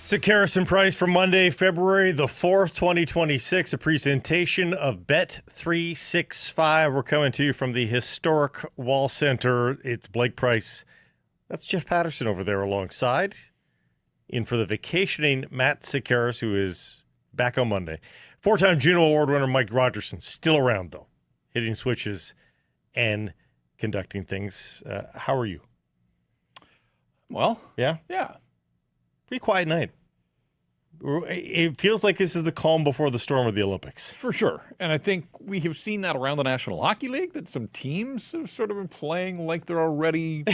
Sekeres and Price for Monday, February the 4th, 2026, a presentation of Bet365. We're coming to you from the historic Wall Center. It's Blake Price. That's Jeff Paterson over there alongside. In for the vacationing Matt Sekeres, who is back on Monday. Four-time Juno Award winner Mike Rogerson, still around, though, hitting switches and conducting things. How are you? Well, Yeah? yeah. Pretty quiet night. It feels like this is the calm before the storm of the Olympics. For sure. And I think we have seen that around the National Hockey League, that some teams have sort of been playing like they're already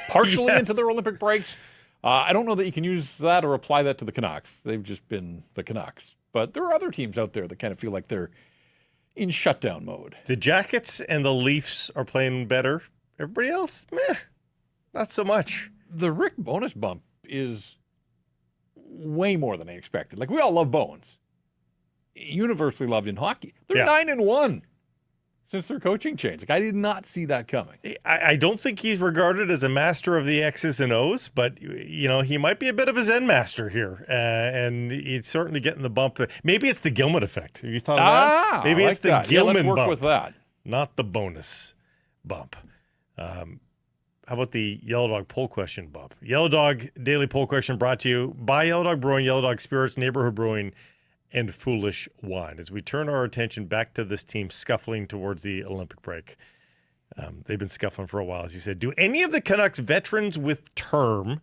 partially Yes. into their Olympic breaks. I don't know that you can use that or apply that to the Canucks. They've just been the Canucks. But there are other teams out there that kind of feel like they're in shutdown mode. The Jackets and the Leafs are playing better. Everybody else, meh, not so much. The Rick bonus bump is way more than I expected. Like, we all love Bones. Universally loved in hockey. They're 9-1 since their coaching change. Like, I did not see that coming. I don't think he's regarded as a master of the X's and O's, but, you know, he might be a bit of a Zen master here. And he's certainly getting the bump. Maybe it's the Gilman effect. Have you thought of that? Maybe it's the Gilman let's work bump, with that. not the bonus bump. How about the Yellow Dog poll question bump? Yellow Dog daily poll question brought to you by Yellow Dog Brewing, Yellow Dog Spirits, Neighborhood Brewing, and Foolish Wine. As we turn our attention back to this team scuffling towards the Olympic break. They've been scuffling for a while, as you said. Do any of the Canucks veterans with term,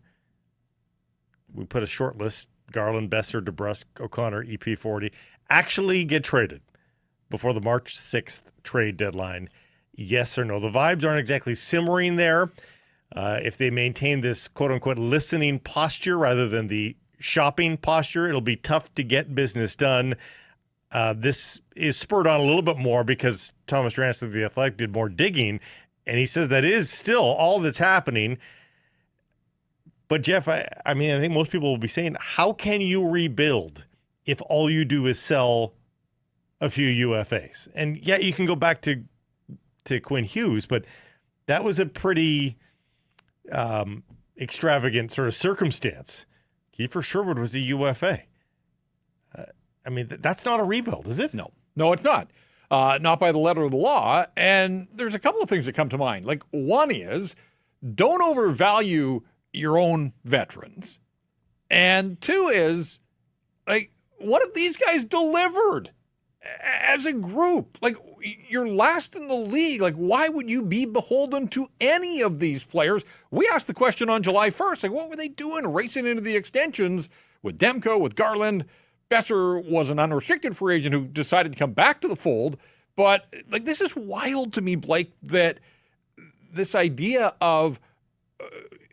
we put a short list, Garland, Besser, DeBrusk, O'Connor, EP40, actually get traded before the March 6th trade deadline? Yes or no? The vibes aren't exactly simmering there. If they maintain this quote-unquote listening posture rather than the shopping posture, it'll be tough to get business done. This is spurred on a little bit more because Thomas Drance of The Athletic did more digging, and he says that is still all that's happening. But, Jeff, I think most people will be saying, how can you rebuild if all you do is sell a few UFAs? And, yeah, you can go back to Quinn Hughes, but that was a pretty extravagant sort of circumstance. Kiefer Sherwood was a UFA. That's not a rebuild, is it? No, it's not. Not by the letter of the law. And there's a couple of things that come to mind. Like, one is, don't overvalue your own veterans. And two is, like, what if these guys delivered as a group? Like, you're last in the league. Like, why would you be beholden to any of these players? We asked the question on July 1st, like, what were they doing racing into the extensions with Demko, with Garland? Besser was an unrestricted free agent who decided to come back to the fold. But, like, this is wild to me, Blake, that this idea of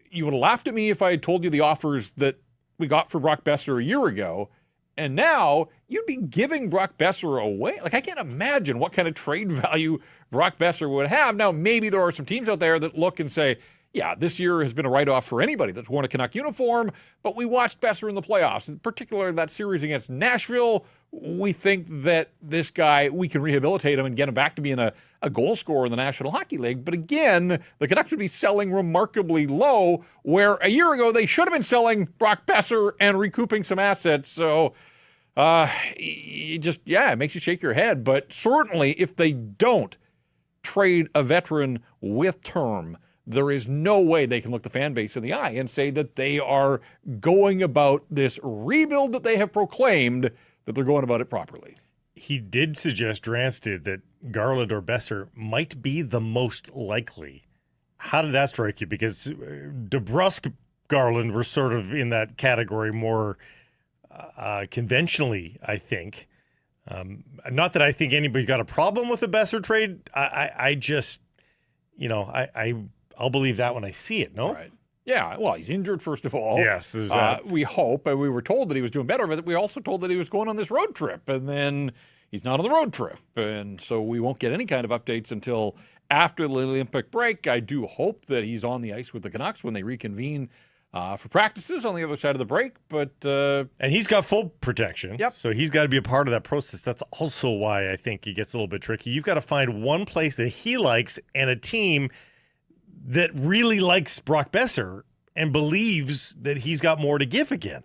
you would have laughed at me if I had told you the offers that we got for Brock Besser a year ago. And now you'd be giving Brock Besser away. Like, I can't imagine what kind of trade value Brock Besser would have. Now, maybe there are some teams out there that look and say, yeah, this year has been a write-off for anybody that's worn a Canuck uniform, but we watched Besser in the playoffs, in particular that series against Nashville. We think that this guy, we can rehabilitate him and get him back to being a goal scorer in the National Hockey League. But again, the Canucks would be selling remarkably low, where a year ago they should have been selling Brock Besser and recouping some assets. So it makes you shake your head. But certainly if they don't trade a veteran with term, there is no way they can look the fan base in the eye and say that they are going about this rebuild that they have proclaimed, that they're going about it properly. He did suggest, Drance did, that Garland or Besser might be the most likely. How did that strike you? Because DeBrusk, Garland were sort of in that category more conventionally, I think. Not that I think anybody's got a problem with the Besser trade. I just, I'll believe that when I see it, no? Right. Yeah, well, he's injured, first of all. Yes, there's that. We hope, and we were told that he was doing better, but we were also told that he was going on this road trip. And then he's not on the road trip. And so we won't get any kind of updates until after the Olympic break. I do hope that he's on the ice with the Canucks when they reconvene for practices on the other side of the break. But and he's got full protection. Yep. So he's got to be a part of that process. That's also why I think he gets a little bit tricky. You've got to find one place that he likes and a team that really likes Brock Besser and believes that he's got more to give again.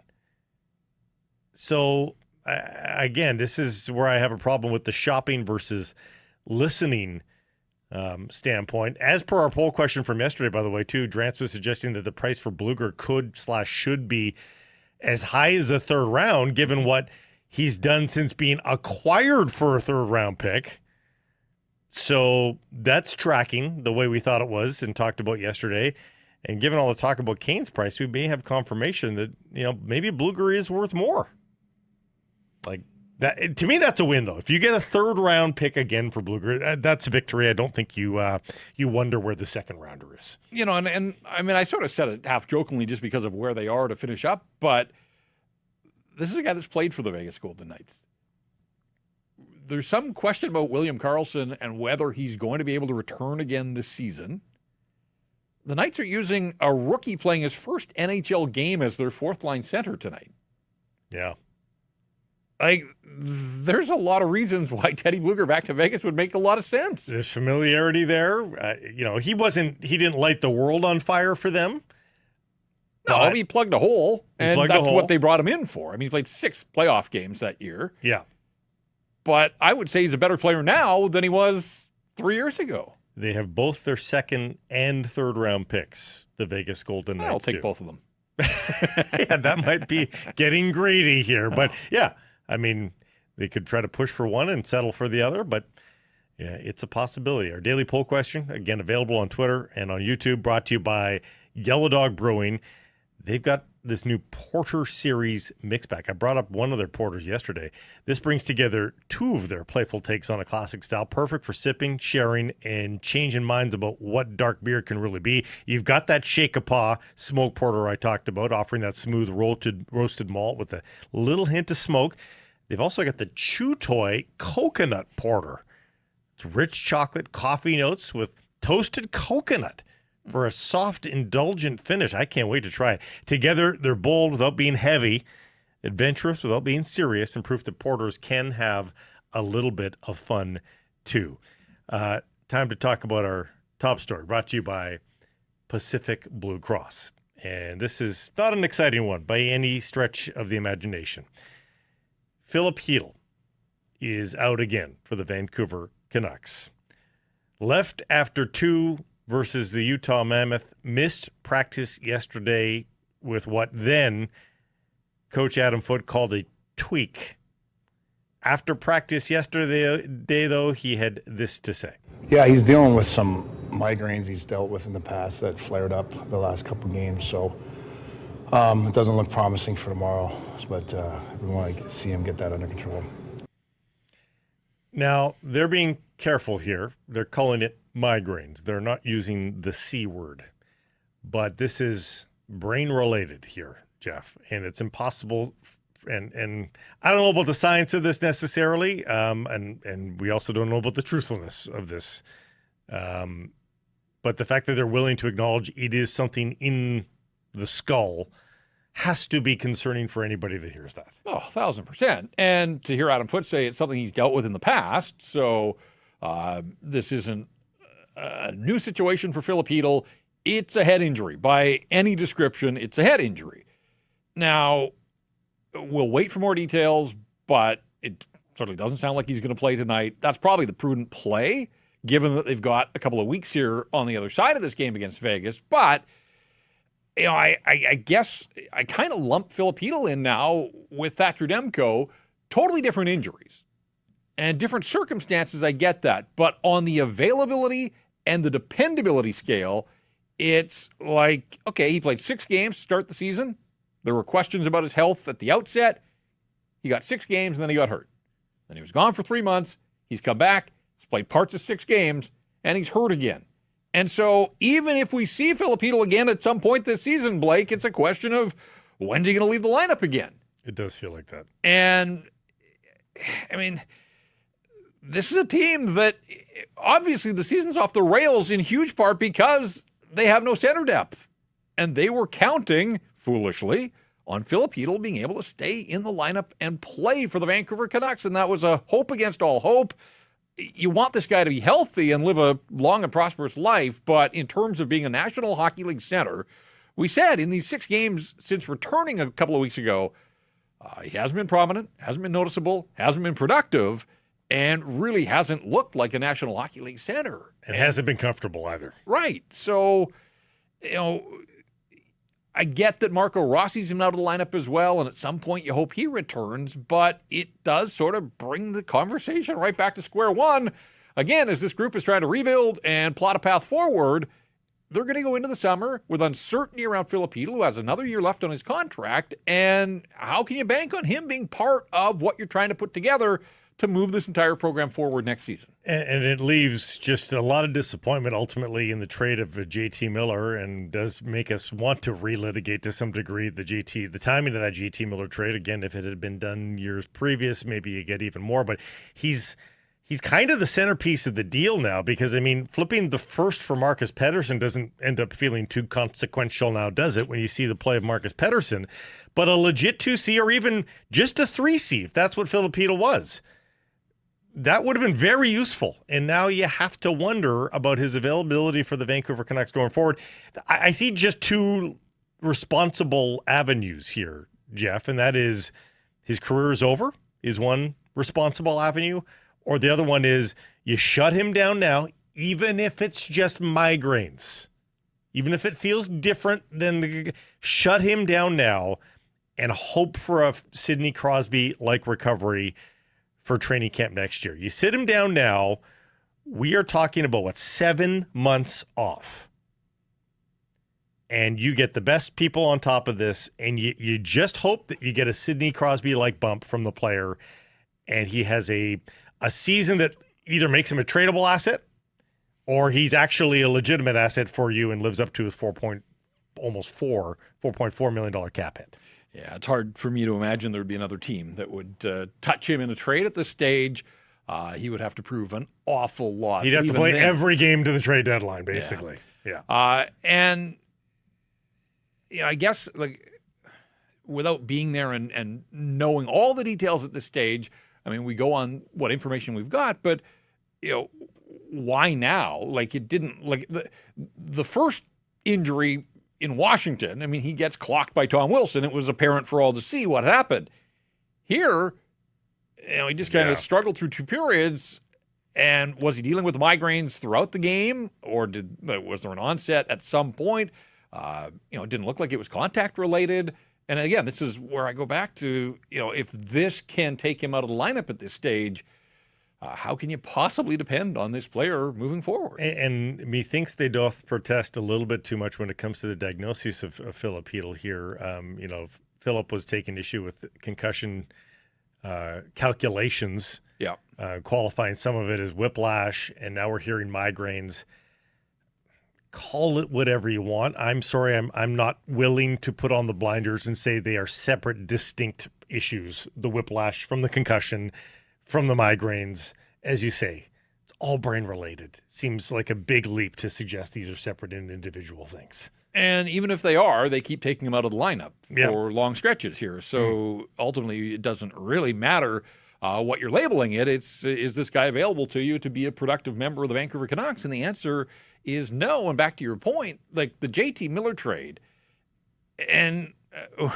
So, again, this is where I have a problem with the shopping versus listening standpoint. As per our poll question from yesterday, by the way, too, Drance was suggesting that the price for Bluger could/should be as high as a third round, given what he's done since being acquired for a third round pick. So that's tracking the way we thought it was and talked about yesterday. And given all the talk about Kane's price, we may have confirmation that, maybe Bluger is worth more. Like that, to me, that's a win, though. If you get a third round pick again for Bluger, that's a victory. I don't think you wonder where the second rounder is. And I mean, I sort of said it half jokingly just because of where they are to finish up, but this is a guy that's played for the Vegas Golden Knights. There's some question about William Karlsson and whether he's going to be able to return again this season. The Knights are using a rookie playing his first NHL game as their fourth-line center tonight. Yeah. There's a lot of reasons why Teddy Bluger back to Vegas would make a lot of sense. There's familiarity there. He didn't light the world on fire for them. No, he plugged a hole, and that's what they brought him in for. I mean, he played 6 playoff games that year. Yeah. But I would say he's a better player now than he was 3 years ago. They have both their second and third round picks, the Vegas Golden Knights. I'll take both of them. Yeah, that might be getting greedy here. But, yeah, I mean, they could try to push for one and settle for the other. But, yeah, it's a possibility. Our daily poll question, again, available on Twitter and on YouTube, brought to you by Yellow Dog Brewing. They've got this new Porter Series mix pack. I brought up one of their porters yesterday. This brings together 2 of their playful takes on a classic style, perfect for sipping, sharing, and changing minds about what dark beer can really be. You've got that Shake-a-Paw smoke porter I talked about, offering that smooth roasted malt with a little hint of smoke. They've also got the Chew Toy coconut porter. It's rich chocolate coffee notes with toasted coconut for a soft, indulgent finish. I can't wait to try it. Together, they're bold without being heavy, adventurous without being serious, and proof that porters can have a little bit of fun, too. Time to talk about our top story, brought to you by Pacific Blue Cross. And this is not an exciting one by any stretch of the imagination. Philip Chytil is out again for the Vancouver Canucks. Left after 2 versus the Utah Mammoth, missed practice yesterday with what then Coach Adam Foote called a tweak. After practice yesterday, though, he had this to say. Yeah, he's dealing with some migraines he's dealt with in the past that flared up the last couple games, so it doesn't look promising for tomorrow, but we want to see him get that under control. Now, they're being careful here. They're calling it migraines. They're not using the C word. But this is brain-related here, Jeff, and it's impossible. And I don't know about the science of this necessarily, and we also don't know about the truthfulness of this. But the fact that they're willing to acknowledge it is something in the skull has to be concerning for anybody that hears that. Oh, 1,000%. And to hear Adam Foote say it's something he's dealt with in the past, so this isn't a new situation for Philip Chytil. It's a head injury. By any description, it's a head injury. Now, we'll wait for more details, but it certainly doesn't sound like he's going to play tonight. That's probably the prudent play, given that they've got a couple of weeks here on the other side of this game against Vegas. But I guess I kind of lump Philip Chytil in now with Thatcher Demko. Totally different injuries and different circumstances. I get that. But on the availability and the dependability scale, it's like, okay, he played 6 games to start the season. There were questions about his health at the outset. He got 6 games and then he got hurt. Then he was gone for 3 months. He's come back. He's played parts of 6 games and he's hurt again. And so even if we see Philip Chytil again at some point this season, Blake, it's a question of when's he going to leave the lineup again? It does feel like that. And, I mean, this is a team that obviously the season's off the rails in huge part because they have no center depth. And they were counting, foolishly, on Chytil being able to stay in the lineup and play for the Vancouver Canucks. And that was a hope against all hope. You want this guy to be healthy and live a long and prosperous life, but in terms of being a National Hockey League center, we said in these 6 games since returning a couple of weeks ago, he hasn't been prominent, hasn't been noticeable, hasn't been productive, and really hasn't looked like a National Hockey League center. And hasn't been comfortable either. Right. So, I get that Marco Rossi's been out of the lineup as well, and at some point you hope he returns, but it does sort of bring the conversation right back to square one. Again, as this group is trying to rebuild and plot a path forward, they're going to go into the summer with uncertainty around Chytil, who has another year left on his contract, and how can you bank on him being part of what you're trying to put together to move this entire program forward next season? And it leaves just a lot of disappointment ultimately in the trade of JT Miller, and does make us want to relitigate to some degree the timing of that JT Miller trade. Again, if it had been done years previous, maybe you get even more, but he's kind of the centerpiece of the deal now, because, I mean, flipping the first for Marcus Pettersson doesn't end up feeling too consequential now, does it, when you see the play of Marcus Pettersson? But a legit 2C or even just a 3C, if that's what Chytil was, that would have been very useful. And now you have to wonder about his availability for the Vancouver Canucks going forward. I see just 2 responsible avenues here, Jeff, and that is his career is over, is one responsible avenue, or the other one is you shut him down now, even if it's just migraines. Even if it feels different, then shut him down now and hope for a Sidney Crosby-like recovery for training camp next year. You sit him down now, we are talking about, 7 months off. And you get the best people on top of this, and you just hope that you get a Sidney Crosby-like bump from the player, and he has a season that either makes him a tradable asset or he's actually a legitimate asset for you and lives up to his $4.4 million cap hit. Yeah, it's hard for me to imagine there would be another team that would touch him in a trade at this stage. He would have to prove an awful lot. He'd have to play every game to the trade deadline, basically. Yeah. And I guess, without being there and knowing all the details at this stage, I mean, we go on what information we've got, but why now? It didn't the first injury in Washington. I mean, he gets clocked by Tom Wilson. It was apparent for all to see what happened. Here, he just kind of struggled through 2 periods. And was he dealing with migraines throughout the game, or was there an onset at some point? It didn't look like it was contact related. And again, this is where I go back to, if this can take him out of the lineup at this stage, how can you possibly depend on this player moving forward? And methinks they doth protest a little bit too much when it comes to the diagnosis of Chytil here. Philip was taking issue with concussion calculations, qualifying some of it as whiplash, and now we're hearing migraines. Call it whatever you want. I'm sorry, I'm not willing to put on the blinders and say they are separate, distinct issues. The whiplash from the concussion, from the migraines, as you say, it's all brain related. Seems like a big leap to suggest these are separate and individual things. And even if they are, they keep taking him out of the lineup for long stretches here. So ultimately, it doesn't really matter what you're labeling it. Is this guy available to you to be a productive member of the Vancouver Canucks? And the answer is no. And back to your point, the JT Miller trade, and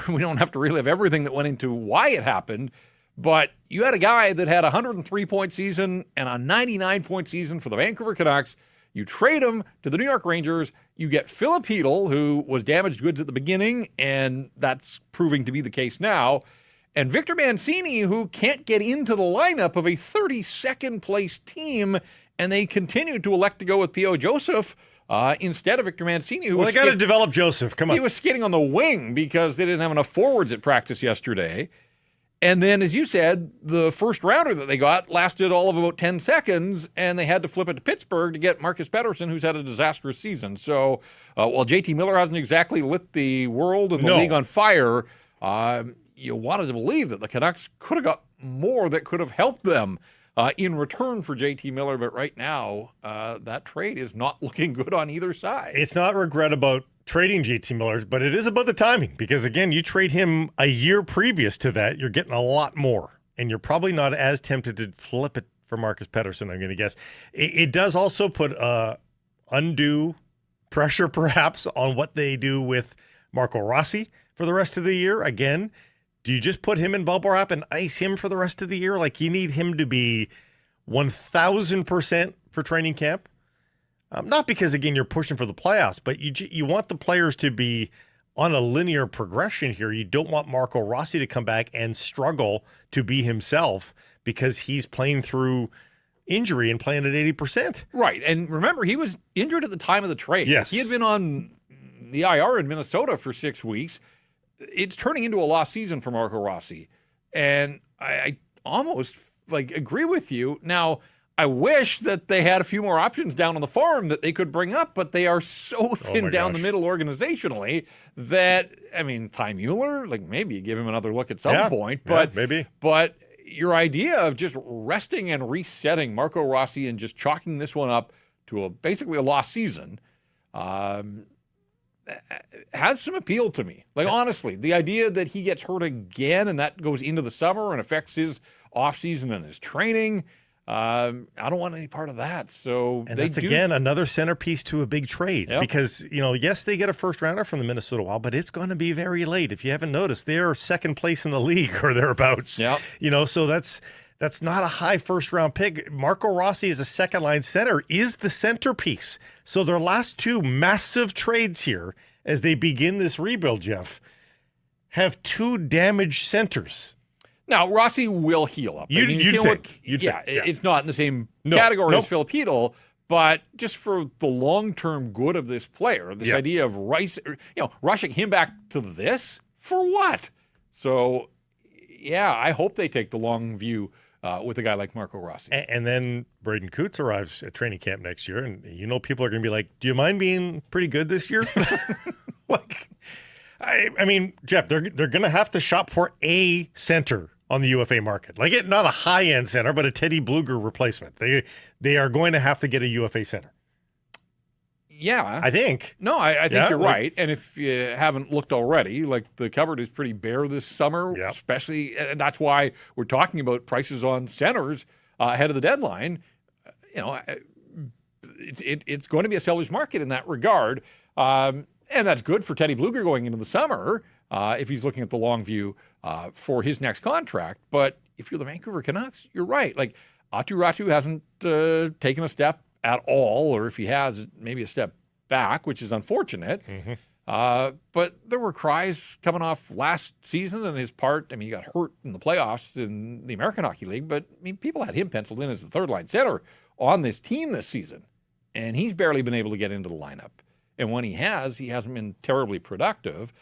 we don't have to relive everything that went into why it happened, but you had a guy that had a 103-point season and a 99-point season for the Vancouver Canucks. You trade him to the New York Rangers. You get Chytil, who was damaged goods at the beginning, and that's proving to be the case now. And Victor Mancini, who can't get into the lineup of a 32nd place team, and they continue to elect to go with P.O. Joseph instead of Victor Mancini. They got to develop Joseph. Come on. He was skating on the wing because they didn't have enough forwards at practice yesterday. And then, as you said, the first rounder that they got lasted all of about 10 seconds, and they had to flip it to Pittsburgh to get Marcus Pettersson, who's had a disastrous season. So while JT Miller hasn't exactly lit the world and the league on fire, you wanted to believe that the Canucks could have got more that could have helped them in return for JT Miller. But right now, that trade is not looking good on either side. It's not regret about trading JT Miller, but it is about the timing because, again, you trade him a year previous to that, you're getting a lot more, and you're probably not as tempted to flip it for Marcus Pettersson, I'm going to guess. It does also put undue pressure, perhaps, on what they do with Marco Rossi for the rest of the year. Again, do you just put him in bubble wrap and ice him for the rest of the year? Like, you need him to be 1,000% for training camp. Not because, again, you're pushing for the playoffs, but you want the players to be on a linear progression here. You don't want Marco Rossi to come back and struggle to be himself because he's playing through injury and playing at 80%. Right. And remember, he was injured at the time of the trade. Yes. He had been on the IR in Minnesota for 6 weeks. It's turning into a lost season for Marco Rossi. And I almost agree with you. Now, I wish that they had a few more options down on the farm that they could bring up, but they are so thin down the middle organizationally that, I mean, Ty Mueller, maybe you give him another look at some point, but maybe. But your idea of just resting and resetting Marco Rossi and just chalking this one up to basically a lost season has some appeal to me. Honestly, the idea that he gets hurt again and that goes into the summer and affects his offseason and his training, I don't want any part of that. So that's again another centerpiece to a big trade because, yes, they get a first rounder from the Minnesota Wild, but it's going to be very late. If you haven't noticed, they're second place in the league or thereabouts. Yep. So that's not a high first round pick. Marco Rossi is a second line center, is the centerpiece. So their last two massive trades here as they begin this rebuild, Jeff, have two damaged centers. Now, Rossi will heal up. You'd think. It's not in the same category as Philip Chytil, but just for the long-term good of this player, this idea of rushing him back to this, for what? So, I hope they take the long view with a guy like Marco Rossi. And then Braden Coots arrives at training camp next year, and people are going to be like, do you mind being pretty good this year? I mean, Jeff, they're going to have to shop for a center on the UFA market. Not a high-end center, but a Teddy Bluger replacement. They are going to have to get a UFA center. Yeah. I think. No, I think you're right. And if you haven't looked already, the cupboard is pretty bare this summer, especially, and that's why we're talking about prices on centers ahead of the deadline. It's going to be a seller's market in that regard. And that's good for Teddy Bluger going into the summer if he's looking at the long view for his next contract. But if you're the Vancouver Canucks, you're right. Aatu Ratu hasn't taken a step at all, or if he has, maybe a step back, which is unfortunate. Mm-hmm. But there were cries coming off last season and his part. I mean, he got hurt in the playoffs in the American Hockey League, but people had him penciled in as the third-line center on this team this season, and he's barely been able to get into the lineup. And when he hasn't been terribly productive.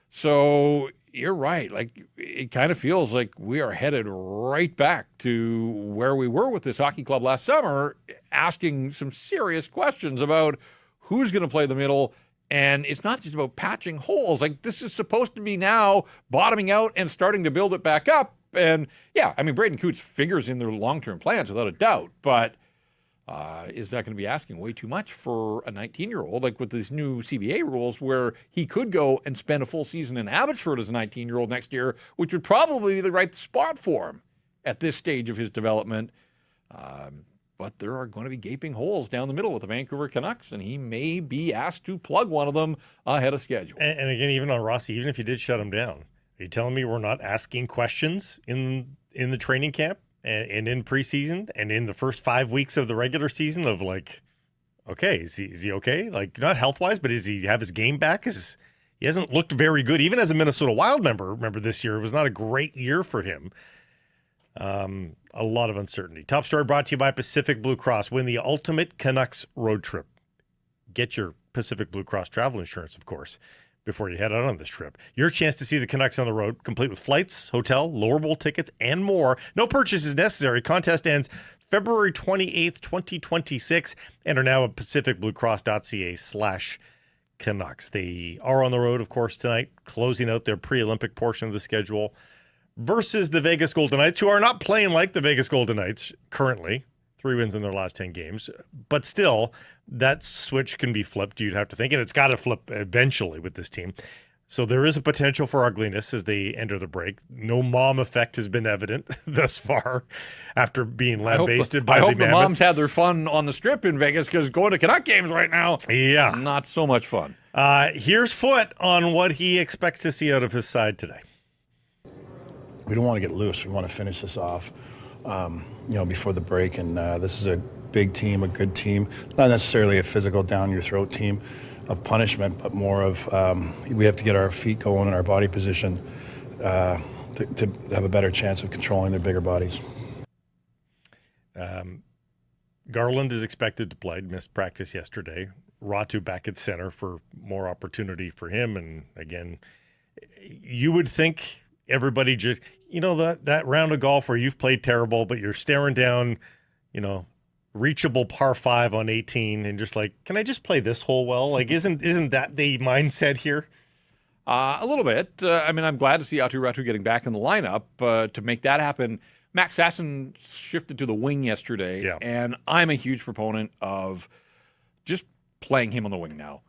So you're right. It kind of feels like we are headed right back to where we were with this hockey club last summer, asking some serious questions about who's going to play the middle. And it's not just about patching holes. This is supposed to be now bottoming out and starting to build it back up. And Braden Coots figures in their long-term plans without a doubt. But is that going to be asking way too much for a 19-year-old? With these new CBA rules where he could go and spend a full season in Abbotsford as a 19-year-old next year, which would probably be the right spot for him at this stage of his development. But there are going to be gaping holes down the middle with the Vancouver Canucks, and he may be asked to plug one of them ahead of schedule. And again, even on Rossi, even if you did shut him down, are you telling me we're not asking questions in the training camp? And in preseason and in the first 5 weeks of the regular season of okay, is he okay? Not health-wise, but does he have his game back? He hasn't looked very good, even as a Minnesota Wild member. Remember this year, it was not a great year for him. A lot of uncertainty. Top story brought to you by Pacific Blue Cross. Win the ultimate Canucks road trip. Get your Pacific Blue Cross travel insurance, of course, before you head out on this trip. Your chance to see the Canucks on the road, complete with flights, hotel, lower bowl tickets, and more. No purchase is necessary. Contest ends February 28th, 2026. Enter now at pacificbluecross.ca/Canucks. They are on the road, of course, tonight, closing out their pre-Olympic portion of the schedule. versus the Vegas Golden Knights, who are not playing like the Vegas Golden Knights currently. 3 wins in their last 10 games. But still, that switch can be flipped, you'd have to think. And it's got to flip eventually with this team. So there is a potential for ugliness as they enter the break. No mom effect has been evident thus far after being lambasted by the Mammoth. I hope the moms Mammoth. had their fun on the strip in Vegas, because going to Canuck games right now, not so much fun. Here's Foot on what he expects to see out of his side today. We don't want to get loose. We want to finish this off, before the break. And this is a big team, a good team, not necessarily a physical down-your-throat team of punishment, but more of we have to get our feet going and our body position to have a better chance of controlling their bigger bodies. Garland is expected to play. Missed practice yesterday. Ratu back at center for more opportunity for him. And again, you would think everybody just, that round of golf where you've played terrible, but you're staring down, reachable par 5 on 18 and just like, can I just play this hole well? Like, isn't that the mindset here? A little bit. I'm glad to see Aatu Ratu getting back in the lineup. To make that happen, Max Sasson shifted to the wing yesterday, and I'm a huge proponent of just playing him on the wing now.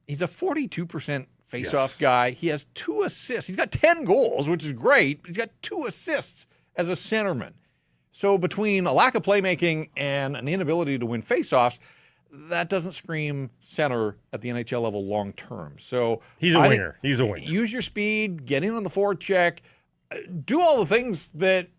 He's a 42% face-off guy. He has 2 assists. He's got 10 goals, which is great. He's got 2 assists as a centerman. So between a lack of playmaking and an inability to win face-offs, that doesn't scream center at the NHL level long term. So he's a winger. He's a winger. Use your speed, get in on the forecheck, do all the things that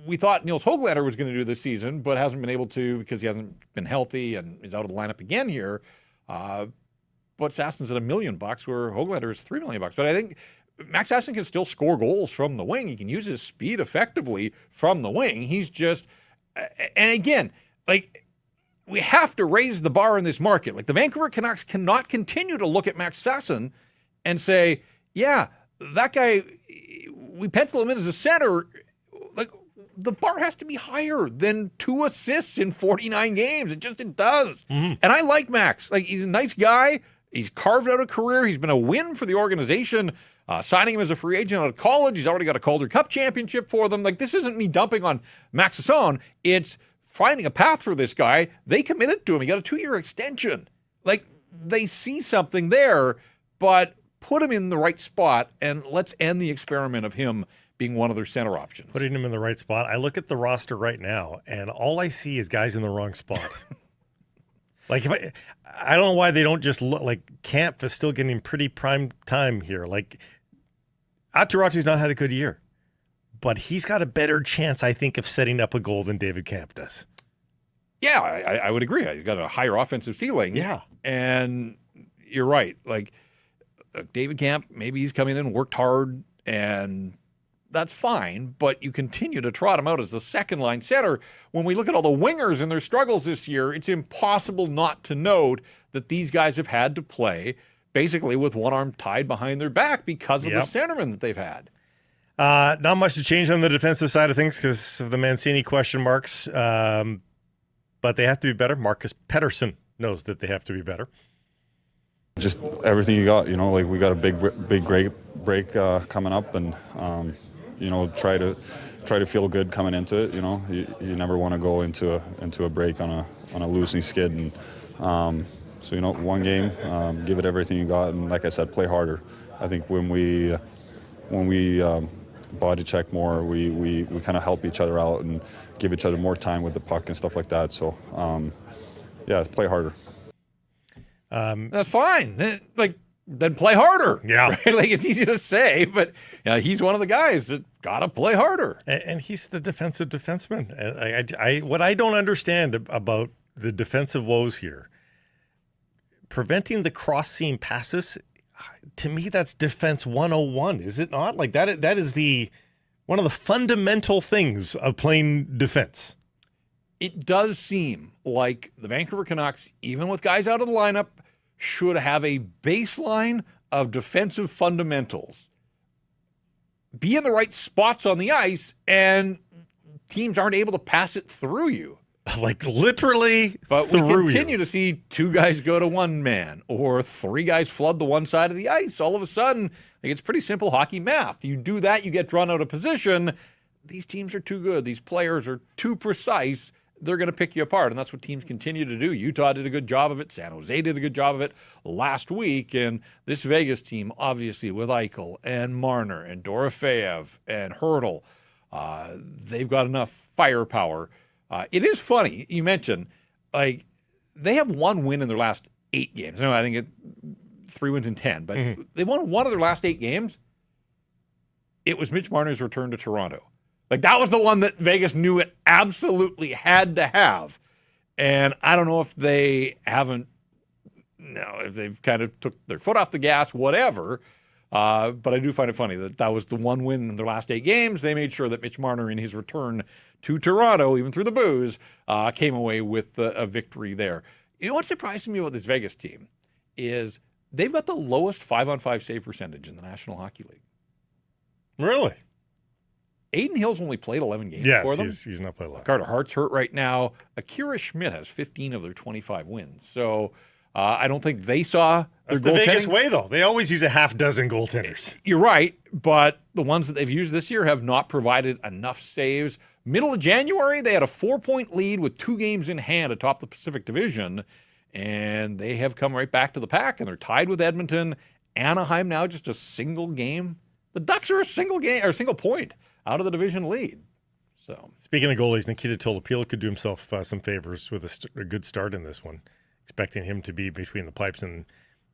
we thought Nils Höglander was going to do this season, but hasn't been able to because he hasn't been healthy and is out of the lineup again here. But Sasson's at $1 million, where Höglander is $3 million. But I think Max Sasson can still score goals from the wing. He can use his speed effectively from the wing. He's just, and again, we have to raise the bar in this market. Like, the Vancouver Canucks cannot continue to look at Max Sasson and say, yeah, that guy, we pencil him in as a center. Like, the bar has to be higher than 2 assists in 49 games. It does. Mm-hmm. And I like Max. Like, he's a nice guy. He's carved out a career. He's been a win for the organization. Signing him as a free agent out of college. He's already got a Calder Cup championship for them. Like, this isn't me dumping on Max Sasson. It's finding a path for this guy. They committed to him. He got a 2-year extension. Like, they see something there, but put him in the right spot, and let's end the experiment of him being one of their center options. Putting him in the right spot. I look at the roster right now, and all I see is guys in the wrong spot. Like, I don't know why they don't just look like Camp is still getting pretty prime time here. Like, Aatu Ratu's not had a good year, but he's got a better chance, I think, of setting up a goal than David Camp does. Yeah, I would agree. He's got a higher offensive ceiling. Yeah. And you're right. Like, David Camp, maybe he's come in and worked hard, and that's fine, but you continue to trot him out as the second-line center. When we look at all the wingers and their struggles this year, it's impossible not to note that these guys have had to play basically with one arm tied behind their back because of the centerman that they've had. Not much to change on the defensive side of things because of the Mancini question marks, but they have to be better. Marcus Pettersson knows that they have to be better. Just everything you got, we got a big break coming up, and try to feel good coming into it. You never want to go into a break on a losing skid, and one game, give it everything you got, and like I said, play harder. I think when we body check more, we kind of help each other out and give each other more time with the puck and stuff like that. So play harder. That's fine. Then play harder. Yeah. Right? Like, it's easy to say, but he's one of the guys that got to play harder. And he's the defensive defenseman. And what I don't understand about the defensive woes here, preventing the cross-seam passes, to me, that's defense 101, is it not? Like, that is one of the fundamental things of playing defense. It does seem like the Vancouver Canucks, even with guys out of the lineup, should have a baseline of defensive fundamentals. Be in the right spots on the ice, and teams aren't able to pass it through you. Like literally But we through continue you. to see two guys go to one man or three guys flood the one side of the ice. All of a sudden, like, it's pretty simple hockey math. You do that, you get drawn out of position. These teams are too good. These players are too precise. They're going to pick you apart, and that's what teams continue to do. Utah did a good job of it. San Jose did a good job of it last week, and this Vegas team, obviously, with Eichel and Marner and Dorofeev and Hurdle, they've got enough firepower. It is funny, you mentioned, like, they have one win in their last 8 games. No, I think 3 wins in 10, but they won one of their last 8 games. It was Mitch Marner's return to Toronto. Like, that was the one that Vegas knew it absolutely had to have. And I don't know if they haven't, if they've kind of took their foot off the gas, whatever. But I do find it funny that was the one win in their last 8 games. They made sure that Mitch Marner, in his return to Toronto, even through the booze, came away with a victory there. You know what surprised me about this Vegas team is they've got the lowest 5-on-5 save percentage in the National Hockey League. Really? Aiden Hill's only played 11 games for them. Yes, he's not played a lot. Carter Hart's hurt right now. Akira Schmidt has 15 of their 25 wins. So I don't think they saw That's their the goaltending. Vegas way, though. They always use a half dozen goaltenders. You're right, but the ones that they've used this year have not provided enough saves. Middle of January, they had a 4-point lead with 2 games in hand atop the Pacific Division, and they have come right back to the pack, and they're tied with Edmonton. Anaheim now just a single game. The Ducks are a single game or a single point out of the division lead. So, speaking of goalies, Nikita Tolopilo could do himself some favors with a good start in this one. Expecting him to be between the pipes, and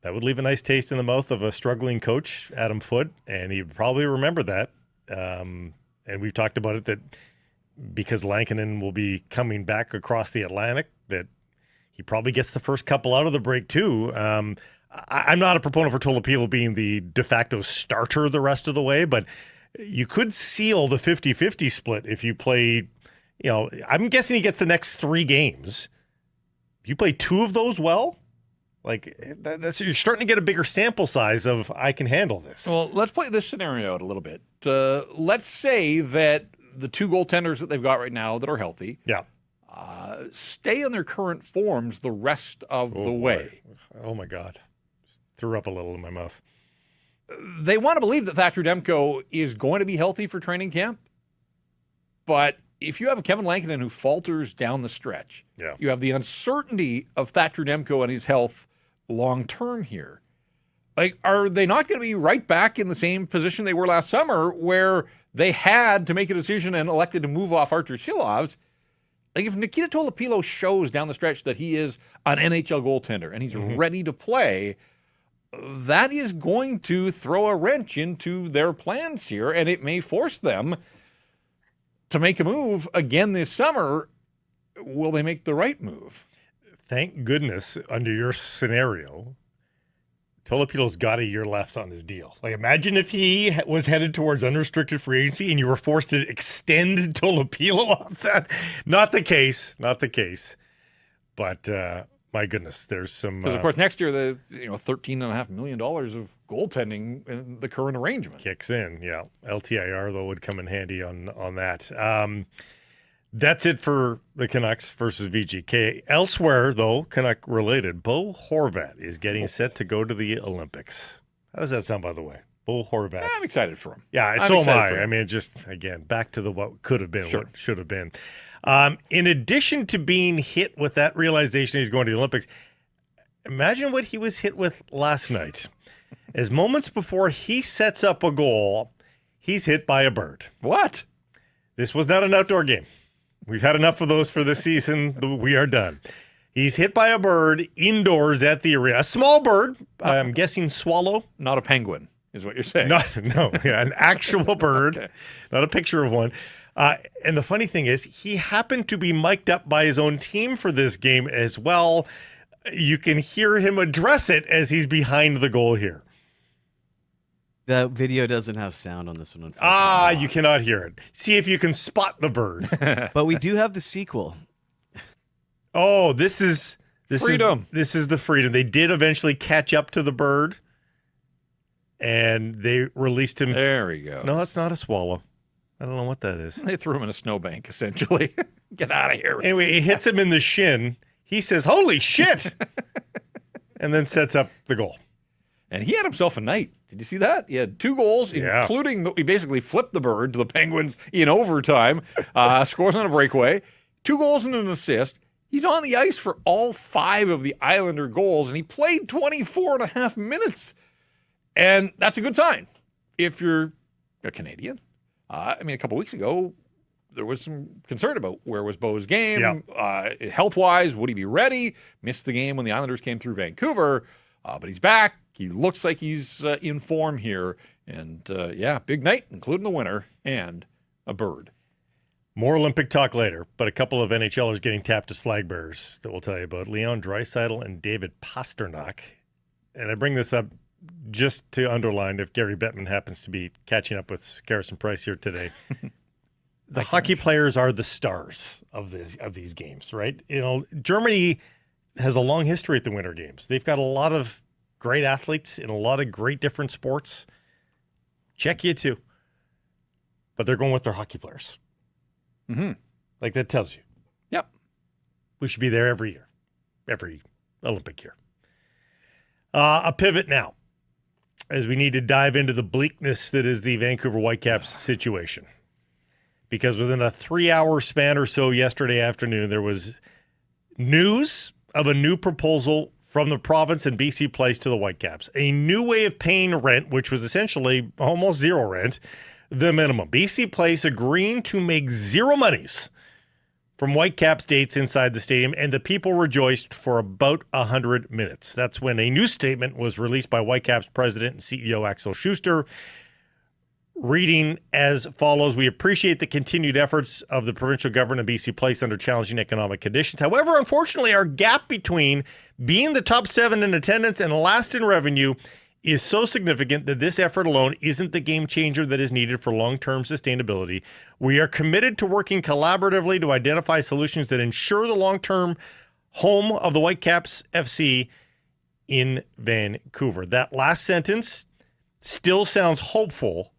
that would leave a nice taste in the mouth of a struggling coach, Adam Foote, and he'd probably remember that. And we've talked about it, that because Lankinen will be coming back across the Atlantic, that he probably gets the first couple out of the break too. I'm not a proponent for Tolopilo being the de facto starter the rest of the way, but you could seal the 50-50 split if you play, I'm guessing he gets the next 3 games. If you play 2 of those well, like you're starting to get a bigger sample size of I can handle this. well, let's play this scenario out a little bit. Let's say that the 2 goaltenders that they've got right now that are healthy stay on their current forms the rest of the way. Oh, my God. Just threw up a little in my mouth. They want to believe that Thatcher Demko is going to be healthy for training camp. But if you have a Kevin Lankinen who falters down the stretch, you have the uncertainty of Thatcher Demko and his health long-term here. Like, are they not going to be right back in the same position they were last summer where they had to make a decision and elected to move off Artur Silovs? Like, if Nikita Tolopilo shows down the stretch that he is an NHL goaltender and he's ready to play, that is going to throw a wrench into their plans here, and it may force them to make a move again this summer. Will they make the right move? Thank goodness, under your scenario, Tolopilo's got a year left on his deal. Like, imagine if he was headed towards unrestricted free agency and you were forced to extend Tolopilo off that. Not the case. But my goodness, there's some. Because of course next year the $13.5 million of goaltending in the current arrangement kicks in. Yeah, LTIR though would come in handy on that. That's it for the Canucks versus VGK. Elsewhere, though, Canuck related, Bo Horvat is getting set to go to the Olympics. How does that sound, by the way? Bo Horvat. I'm excited for him. Yeah, so am I. I mean, just, again, back to the what could have been, what should have been. In addition to being hit with that realization he's going to the Olympics, imagine what he was hit with last night. As moments before he sets up a goal, he's hit by a bird. What? This was not an outdoor game. We've had enough of those for this season. We are done. He's hit by a bird indoors at the arena. A small bird, I'm guessing swallow. Not a penguin, is what you're saying. An actual bird, not a picture of one. And the funny thing is, he happened to be mic'd up by his own team for this game as well. You can hear him address it as he's behind the goal here. The video doesn't have sound on this one, unfortunately. You cannot hear it. See if you can spot the bird. But we do have the sequel. Oh, this is Freedom. This is the freedom. They did eventually catch up to the bird, and they released him. There we go. No, that's not a swallow. I don't know what that is. They threw him in a snowbank, essentially. Get out of here. Anyway, it hits him in the shin. He says, "Holy shit!" and then sets up the goal. And he had himself a night. Did you see that? He had 2 goals, including he basically flipped the bird to the Penguins in overtime. Scores on a breakaway. 2 goals and an assist. He's on the ice for all 5 of the Islander goals, and he played 24 and a half minutes. And that's a good sign if you're a Canadian. A couple weeks ago, there was some concern about where was Bo's game, health-wise, would he be ready? Missed the game when the Islanders came through Vancouver, but he's back. He looks like he's in form here. And, big night, including the winner, and a bird. More Olympic talk later, but a couple of NHLers getting tapped as flag bearers that we'll tell you about. Leon Draisaitl and David Pastrnak. And I bring this up just to underline if Gary Bettman happens to be catching up with Garrison Price here today. The hockey players are the stars of these games, right? Germany has a long history at the Winter Games. They've got a lot of great athletes in a lot of great different sports. Czechia too. But they're going with their hockey players. Mm-hmm. Like that tells you. Yep. We should be there every year, every Olympic year. A pivot now, as we need to dive into the bleakness that is the Vancouver Whitecaps situation. Because within a 3-hour span or so yesterday afternoon, there was news of a new proposal from the province and BC Place to the Whitecaps. A new way of paying rent, which was essentially almost zero rent, the minimum. BC Place agreeing to make zero monies from Whitecaps dates inside the stadium, and the people rejoiced for about 100 minutes. That's when a new statement was released by Whitecaps president and CEO Axel Schuster, reading as follows: "We appreciate the continued efforts of the provincial government of BC Place under challenging economic conditions. However, unfortunately, our gap between being the top 7 in attendance and last in revenue is so significant that this effort alone isn't the game changer that is needed for long-term sustainability. We are committed to working collaboratively to identify solutions that ensure the long-term home of the Whitecaps FC in Vancouver." That last sentence still sounds hopeful,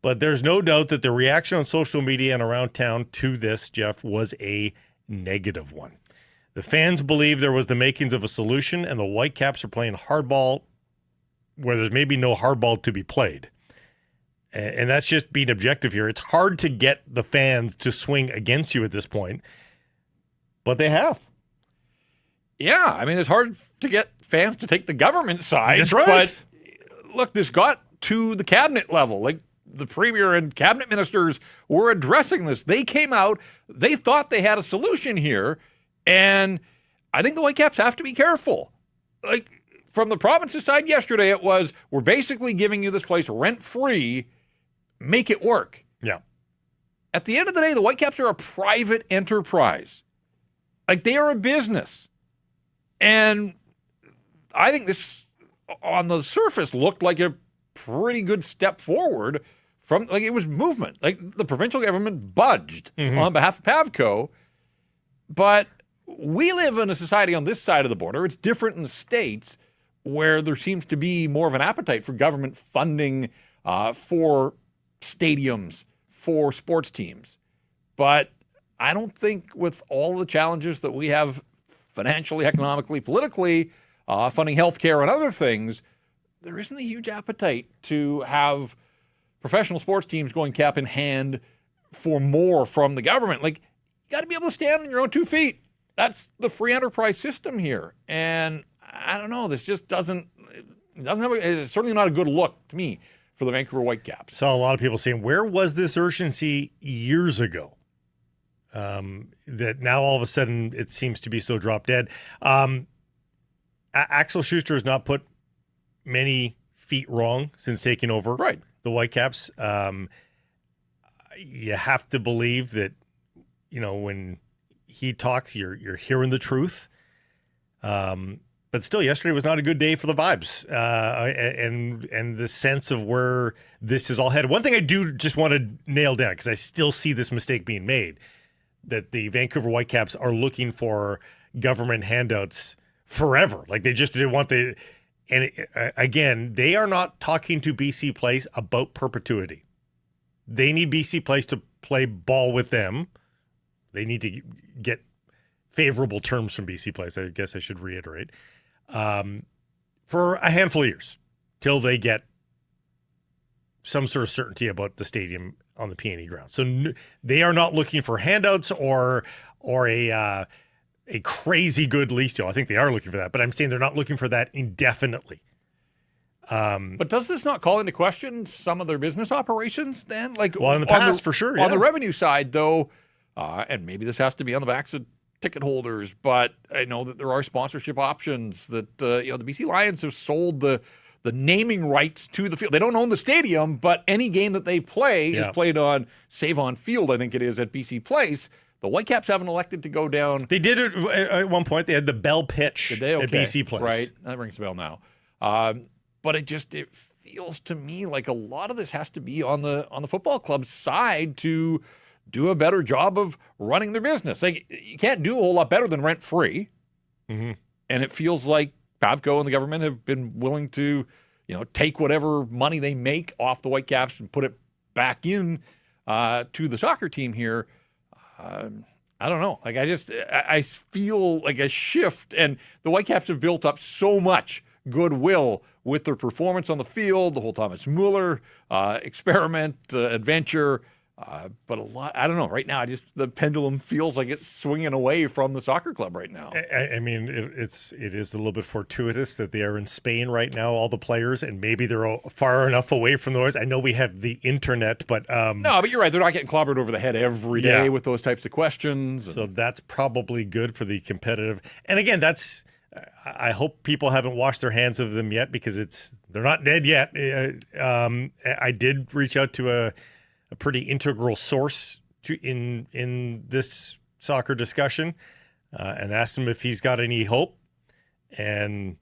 but there's no doubt that the reaction on social media and around town to this, Jeff, was a negative one. The fans believe there was the makings of a solution, and the Whitecaps are playing hardball where there's maybe no hardball to be played. And that's just being objective here. It's hard to get the fans to swing against you at this point, but they have. Yeah, it's hard to get fans to take the government side. That's right. But look, this got to the cabinet level. Like, the premier and cabinet ministers were addressing this. They came out, they thought they had a solution here, and I think the Whitecaps have to be careful. Like, from the province's side yesterday, it was, we're basically giving you this place rent-free, make it work. Yeah. At the end of the day, the Whitecaps are a private enterprise. Like, they are a business. And I think this, on the surface, looked like a pretty good step forward from, like, it was movement. Like, the provincial government budged on behalf of Pavco. But we live in a society on this side of the border. It's different in the States, where there seems to be more of an appetite for government funding for stadiums, for sports teams. But I don't think with all the challenges that we have financially, economically, politically, funding healthcare and other things, there isn't a huge appetite to have professional sports teams going cap in hand for more from the government. Like, you got to be able to stand on your own 2 feet. That's the free enterprise system here. And I don't know, this just it's certainly not a good look to me for the Vancouver Whitecaps. Saw a lot of people saying, where was this urgency years ago? That now all of a sudden it seems to be so drop dead. Axel Schuster has not put many feet wrong since taking over the Whitecaps. You have to believe that, when he talks, you're hearing the truth. But still, yesterday was not a good day for the vibes and the sense of where this is all headed. One thing I do just want to nail down, because I still see this mistake being made, that the Vancouver Whitecaps are looking for government handouts forever. Like, they just didn't want the... And again, they are not talking to BC Place about perpetuity. They need BC Place to play ball with them. They need to get favorable terms from BC Place, I guess I should reiterate, for a handful of years till they get some sort of certainty about the stadium on the PNE ground. So they are not looking for handouts or a crazy good lease deal. I think they are looking for that, but I'm saying they're not looking for that indefinitely. But does this not call into question some of their business operations then? Like, well, in the past, for sure. On the revenue side, though, and maybe this has to be on the backs of ticket holders, but I know that there are sponsorship options that the BC Lions have sold the naming rights to the field. They don't own the stadium, but any game that they play is played on Save On Field, I think it is, at BC Place. The Whitecaps haven't elected to go down. They did it at one point. They had the Bell pitch at BC Place. Right, that rings a bell now. But it feels to me like a lot of this has to be on the football club's side to do a better job of running their business. Like, you can't do a whole lot better than rent-free. Mm-hmm. And it feels like Pavco and the government have been willing to, take whatever money they make off the Whitecaps and put it back in to the soccer team here. I don't know. Like, I feel like a shift, and the Whitecaps have built up so much goodwill with their performance on the field, the whole Thomas Mueller experiment, adventure. But a lot, I don't know. Right now, the pendulum feels like it's swinging away from the soccer club right now. I mean, it is a little bit fortuitous that they are in Spain right now, all the players, and maybe they're far enough away from the noise. I know we have the internet, but no, but you're right. They're not getting clobbered over the head every day with those types of questions. So that's probably good for the competitive. And again, I hope people haven't washed their hands of them yet, because they're not dead yet. I did reach out to a pretty integral source in this soccer discussion and asked him if he's got any hope. And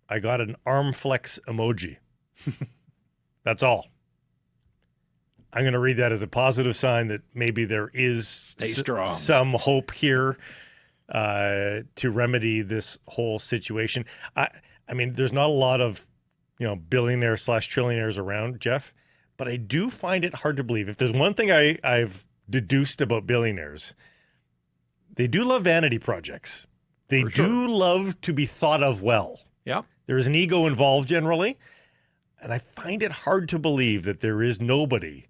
I got an arm flex emoji. That's all. I'm going to read that as a positive sign that maybe there is some hope here to remedy this whole situation. I mean, there's not a lot of, billionaires/trillionaires around, Jeff, but I do find it hard to believe. If there's one thing I've deduced about billionaires, they do love vanity projects. They do love to be thought of well. Yeah. There is an ego involved generally, and I find it hard to believe that there is nobody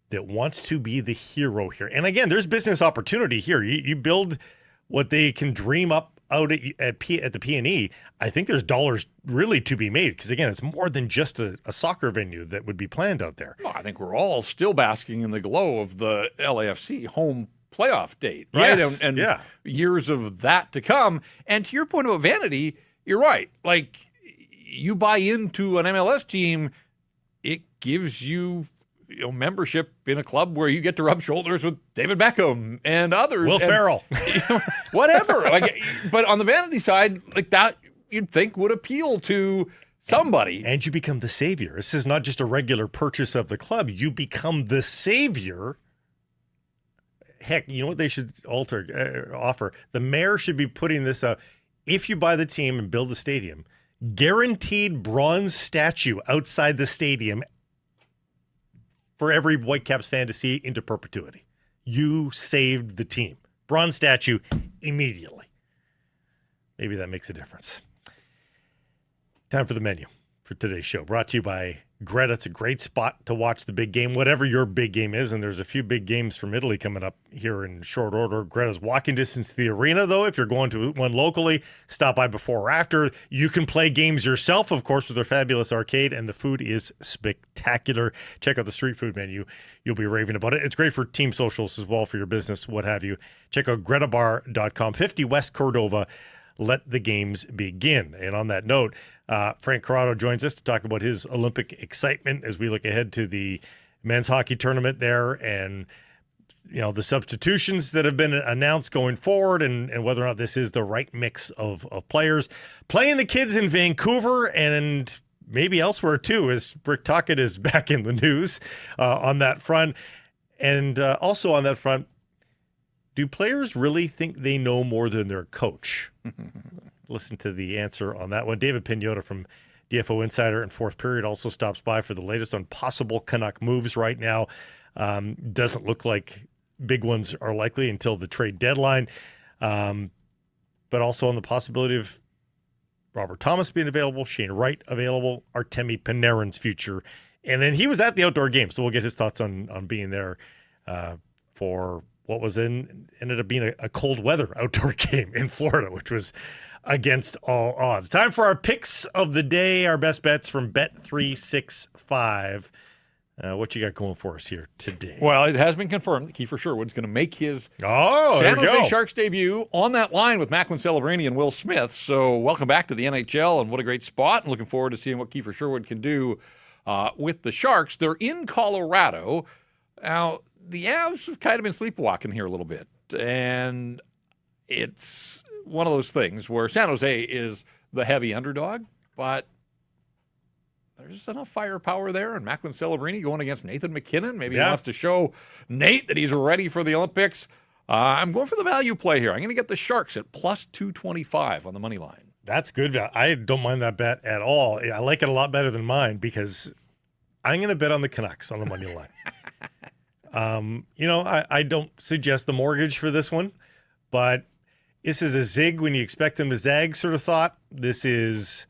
that wants to be the hero here. And again, there's business opportunity here. You build what they can dream up out at the PNE. I think there's dollars really to be made, because again, it's more than just a soccer venue that would be planned out there. Well, I think we're all still basking in the glow of the LAFC home playoff date, right? Yes, and years of that to come. And to your point about vanity, you're right. Like, you buy into an MLS team, it gives you membership in a club where you get to rub shoulders with David Beckham and others. Will Ferrell. Whatever. But on the vanity side, like, that you'd think would appeal to somebody. And you become the savior. This is not just a regular purchase of the club. You become the savior. Heck, you know what they should offer? The mayor should be putting this up. If you buy the team and build the stadium, guaranteed bronze statue outside the stadium for every Whitecaps fan to see into perpetuity. You saved the team. Bronze statue immediately. Maybe that makes a difference. Time for the menu for today's show. Brought to you by Greta. It's a great spot to watch the big game, whatever your big game is. And there's a few big games from Italy coming up here in short order. Greta's walking distance to the arena, though. If you're going to one locally, stop by before or after. You can play games yourself, of course, with their fabulous arcade, and the food is spectacular. Check out the street food menu. You'll be raving about it. It's great for team socials as well, for your business, what have you. Check out gretabar.com, 50 West Cordova. Let the games begin. And on that note, Frank Corrado joins us to talk about his Olympic excitement as we look ahead to the men's hockey tournament there, and the substitutions that have been announced going forward, and whether or not this is the right mix of players. Playing the kids in Vancouver and maybe elsewhere too, as Rick Tocchet is back in the news on that front. And also on that front, do players really think they know more than their coach? Listen to the answer on that one. David Pagnotta from DFO Insider in fourth period also stops by for the latest on possible Canuck moves right now. Doesn't look like big ones are likely until the trade deadline, but also on the possibility of Robert Thomas being available, Shane Wright available, Artemi Panarin's future. And then he was at the outdoor game, so we'll get his thoughts on being there for what was ended up being a cold weather outdoor game in Florida, which was against all odds. Time for our picks of the day, our best bets from Bet365. What you got going for us here today? Well, it has been confirmed that Kiefer Sherwood's going to make his San Jose Sharks debut on that line with Macklin Celebrini and Will Smith. So welcome back to the NHL, and what a great spot. And looking forward to seeing what Kiefer Sherwood can do with the Sharks. They're in Colorado. Now, the Avs have kind of been sleepwalking here a little bit. And it's one of those things where San Jose is the heavy underdog, but there's enough firepower there, and Macklin Celebrini going against Nathan McKinnon. Maybe he wants to show Nate that he's ready for the Olympics. I'm going for the value play here. I'm going to get the Sharks at plus 225 on the money line. That's good. I don't mind that bet at all. I like it a lot better than mine because I'm going to bet on the Canucks on the money line. I don't suggest the mortgage for this one, but this is a zig when you expect them to zag sort of thought. This is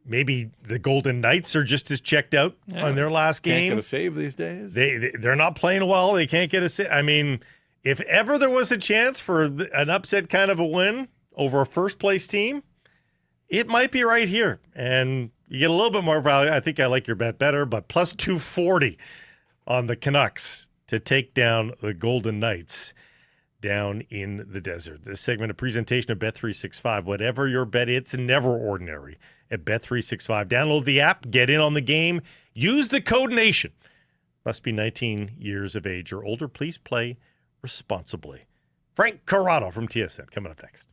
maybe the Golden Knights are just as checked out on their last game. Can't get a save these days. They're not playing well. They can't get a save. I mean, if ever there was a chance for an upset kind of a win over a first-place team, it might be right here. And you get a little bit more value. I think I like your bet better, but plus 240 on the Canucks to take down the Golden Knights down in the desert. This segment, a presentation of Bet365. Whatever your bet, it's never ordinary at Bet365. Download the app, get in on the game, use the code NATION. Must be 19 years of age or older. Please play responsibly. Frank Corrado from TSN coming up next.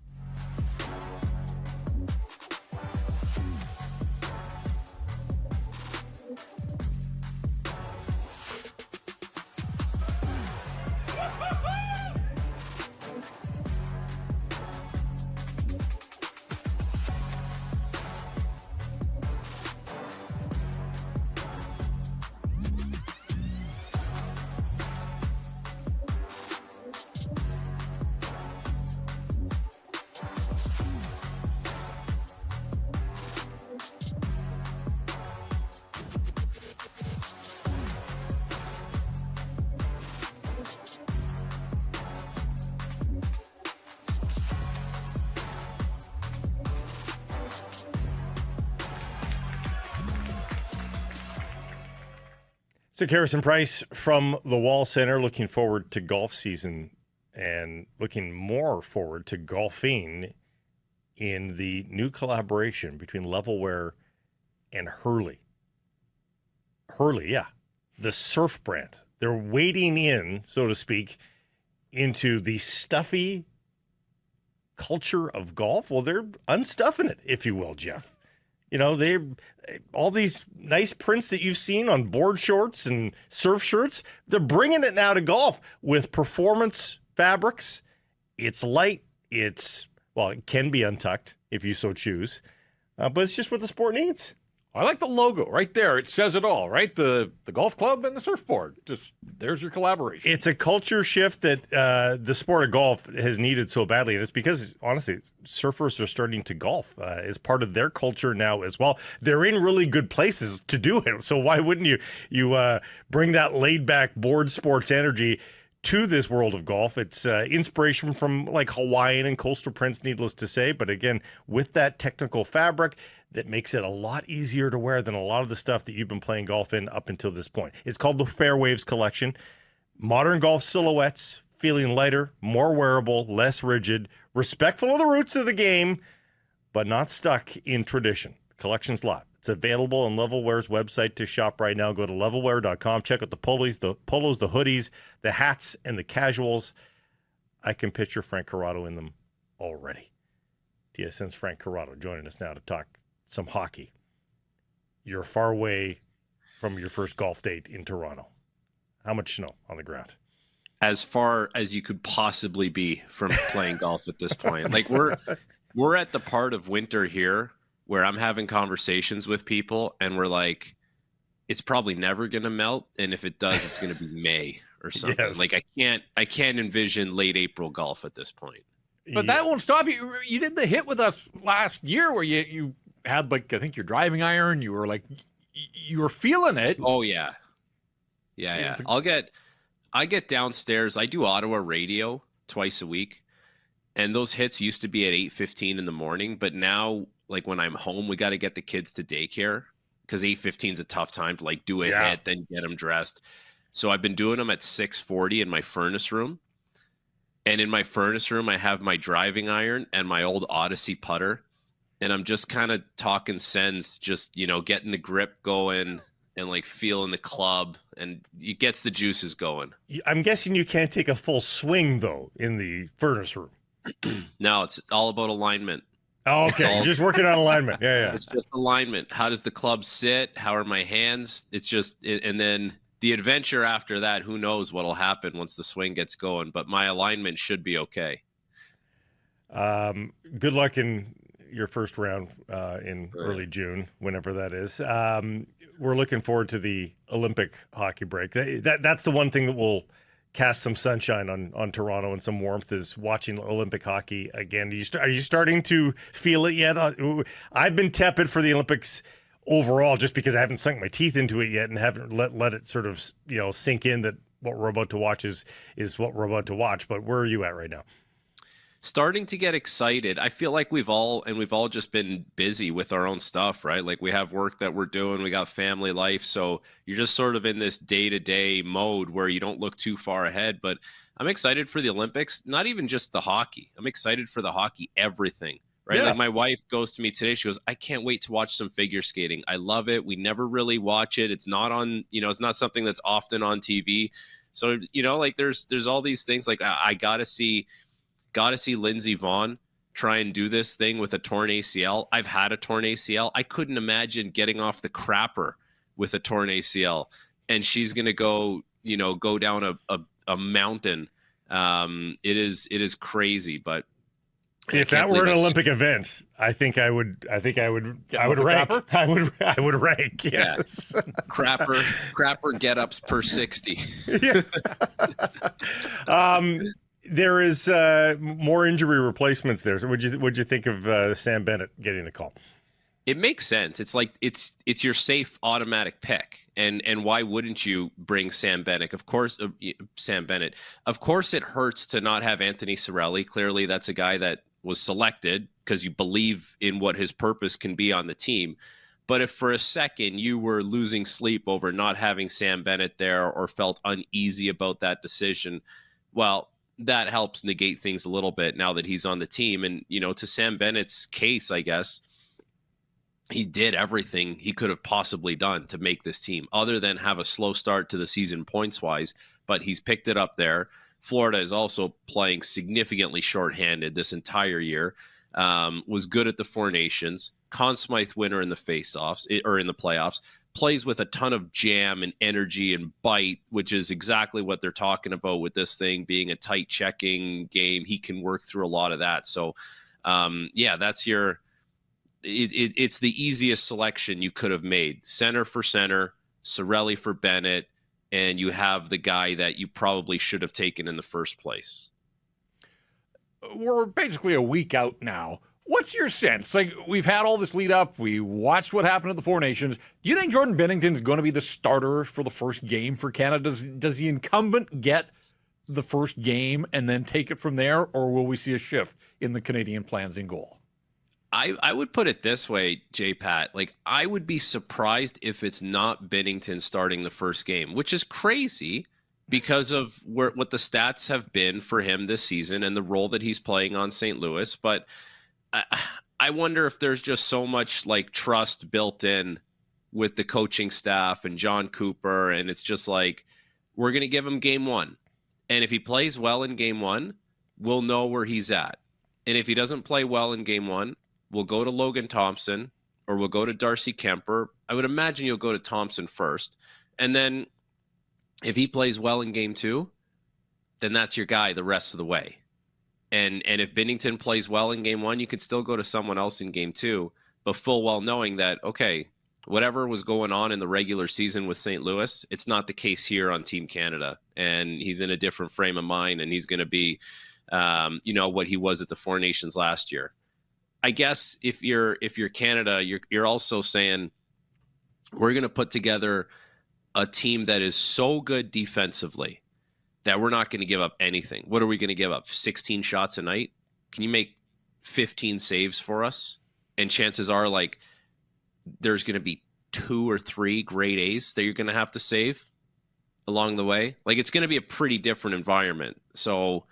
So Harrison Price from the Wall Center, looking forward to golf season and looking more forward to golfing in the new collaboration between Levelwear and Hurley. Hurley, yeah, the surf brand. They're wading in, so to speak, into the stuffy culture of golf. Well, they're unstuffing it, if you will, Jeff. You know, they all these nice prints that you've seen on board shorts and surf shirts, they're bringing it now to golf with performance fabrics. It's light. It can be untucked if you so choose, but it's just what the sport needs. I like the logo right there. It says it all, right? The golf club and the surfboard. Just there's your collaboration. It's a culture shift that the sport of golf has needed so badly. And it's because, honestly, surfers are starting to golf as part of their culture now as well. They're in really good places to do it. So why wouldn't you bring that laid-back board sports energy to this world of golf? It's inspiration from like Hawaiian and coastal prints, needless to say. But again, with that technical fabric that makes it a lot easier to wear than a lot of the stuff that you've been playing golf in up until this point. It's called the Fairwaves Collection. Modern golf silhouettes, feeling lighter, more wearable, less rigid, respectful of the roots of the game, but not stuck in tradition. The collection's live. It's available on Levelwear's website to shop right now. Go to levelwear.com. Check out the polos, the hoodies, the hats, and the casuals. I can picture Frank Corrado in them already. TSN's Frank Corrado joining us now to talk some hockey. You're far away from your first golf date in Toronto. How much snow on the ground? As far as you could possibly be from playing golf at this point. Like we're at the part of winter here where I'm having conversations with people and we're like, it's probably never going to melt. And if it does, it's going to be May or something. Yes. Like I can't envision late April golf at this point. But that won't stop you. You did the hit with us last year where you had, like, I think your driving iron, you were like, you were feeling it. Oh yeah. Yeah. I get downstairs. I do Ottawa radio twice a week. And those hits used to be at 8:15 in the morning. But now, like, when I'm home, we got to get the kids to daycare because 8:15 is a tough time to, like, do a hit, then get them dressed. So I've been doing them at 6:40 in my furnace room. And in my furnace room, I have my driving iron and my old Odyssey putter. And I'm just kind of talking sense, just, getting the grip going and, like, feeling the club. And it gets the juices going. I'm guessing you can't take a full swing, though, in the furnace room. No, it's all about alignment. Oh, okay. Just working on alignment. Yeah. It's just alignment. How does the club sit? How are my hands? It's just, and then the adventure after that, who knows what'll happen once the swing gets going, but my alignment should be okay. Good luck in your first round in early June, whenever that is. We're looking forward to the Olympic hockey break. That's the one thing that will cast some sunshine on Toronto and some warmth, is watching Olympic hockey again. Are you starting to feel it yet? I've been tepid for the Olympics overall, just because I haven't sunk my teeth into it yet and haven't let it sort of sink in that what we're about to watch is what we're about to watch. But where are you at right now? Starting to get excited. I feel like we've all just been busy with our own stuff, right? Like, we have work that we're doing, we got family life. So you're just sort of in this day-to-day mode where you don't look too far ahead. But I'm excited for the Olympics, not even just the hockey. I'm excited for the hockey, everything, right? Yeah. Like, my wife goes to me today. She goes, I can't wait to watch some figure skating. I love it. We never really watch it. It's not on, it's not something that's often on TV. So, like, there's all these things. Like, I got to see Lindsey Vonn try and do this thing with a torn ACL. I've had a torn ACL. I couldn't imagine getting off the crapper with a torn ACL, and she's going to go down a mountain. It is crazy, but see, if that were an Olympic event, I think I would rank. I would rank. Yes. Yeah. Crapper get-ups per 60. There is more injury replacements there. So what'd you think of Sam Bennett getting the call? It makes sense. It's like it's your safe automatic pick, and why wouldn't you bring Sam Bennett? Of course, Sam Bennett. Of course, it hurts to not have Anthony Cirelli. Clearly, that's a guy that was selected because you believe in what his purpose can be on the team. But if for a second you were losing sleep over not having Sam Bennett there, or felt uneasy about that decision, well, that helps negate things a little bit now that he's on the team. And, to Sam Bennett's case, I guess, he did everything he could have possibly done to make this team, other than have a slow start to the season points-wise. But he's picked it up there. Florida is also playing significantly shorthanded this entire year. Was good at the Four Nations. Conn Smythe winner in the face-offs, or in the playoffs. Plays with a ton of jam and energy and bite, which is exactly what they're talking about with this thing being a tight checking game. He can work through a lot of that. So, that's it's the easiest selection you could have made. Center for center, Cirelli for Bennett, and you have the guy that you probably should have taken in the first place. We're basically a week out now. What's your sense? Like, we've had all this lead up. We watched what happened at the Four Nations. Do you think Jordan Binnington's going to be the starter for the first game for Canada? Does the incumbent get the first game and then take it from there, or will we see a shift in the Canadian plans in goal? I would put it this way, JPat. Like, I would be surprised if it's not Binnington starting the first game, which is crazy because of what the stats have been for him this season and the role that he's playing on St. Louis. But I wonder if there's just so much, like, trust built in with the coaching staff and John Cooper, and it's just like, we're going to give him game one. And if he plays well in game one, we'll know where he's at. And if he doesn't play well in game one, we'll go to Logan Thompson or we'll go to Darcy Kemper. I would imagine you'll go to Thompson first. And then if he plays well in game two, then that's your guy the rest of the way. And if Binnington plays well in game one, you could still go to someone else in game two. but full well knowing that, okay, whatever was going on in the regular season with St. Louis, it's not the case here on Team Canada. And he's in a different frame of mind, and he's going to be, what he was at the Four Nations last year. I guess if you're Canada, you're also saying, we're going to put together a team that is so good defensively that we're not going to give up anything. What are we going to give up? 16 shots a night? Can you make 15 saves for us? And chances are, like, there's going to be 2 or 3 grade A's that you're going to have to save along the way. Like, it's going to be a pretty different environment. So,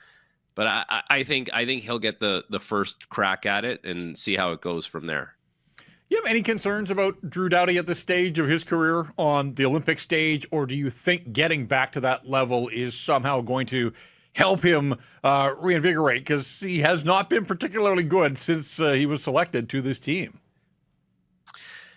but I think he'll get the first crack at it and see how it goes from there. You have any concerns about Drew Doughty at this stage of his career on the Olympic stage, or do you think getting back to that level is somehow going to help him reinvigorate? Because he has not been particularly good since he was selected to this team.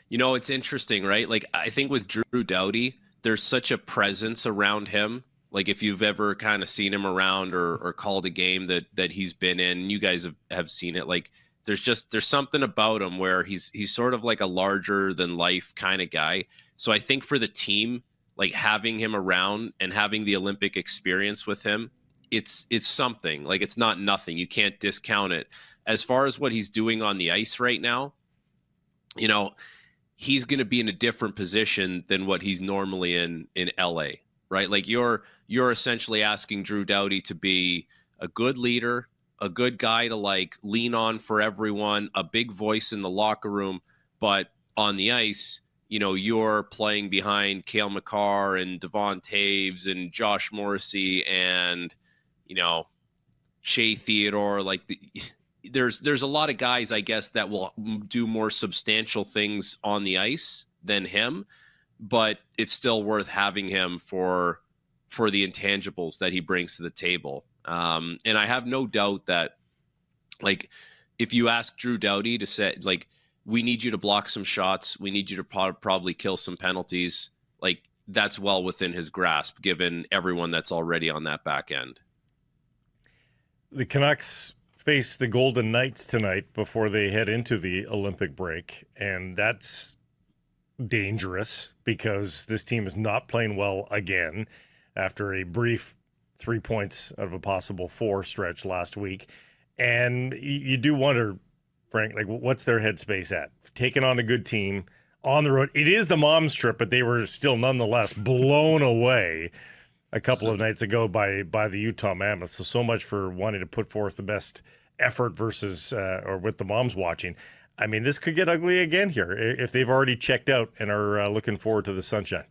It's interesting, right? Like, I think with Drew Doughty, there's such a presence around him. Like, if you've ever kind of seen him around or called a game that he's been in, you guys have seen it. Like, there's something about him where he's sort of like a larger than life kind of guy. So I think for the team, like, having him around and having the Olympic experience with him, it's something. Like, it's not nothing. You can't discount it. As far as what he's doing on the ice right now, he's going to be in a different position than what he's normally in LA, right? Like, you're essentially asking Drew Doughty to be a good leader, a good guy to, like, lean on for everyone, a big voice in the locker room. But on the ice, you're playing behind Cale Makar and Devon Taves and Josh Morrissey and, Shea Theodore. Like, there's a lot of guys, I guess, that will do more substantial things on the ice than him, but it's still worth having him for the intangibles that he brings to the table. And I have no doubt that, like, if you ask Drew Doughty to say, like, we need you to block some shots, we need you to probably kill some penalties, like, that's well within his grasp, given everyone that's already on that back end. The Canucks face the Golden Knights tonight before they head into the Olympic break, and that's dangerous because this team is not playing well again after a brief 3 points out of a possible 4 stretch last week. And you do wonder, Frank, like, what's their headspace at? Taking on a good team on the road. It is the mom's trip, but they were still nonetheless blown away a couple of nights ago by the Utah Mammoths. So much for wanting to put forth the best effort versus or with the moms watching. I mean, this could get ugly again here if they've already checked out and are looking forward to the sunshine.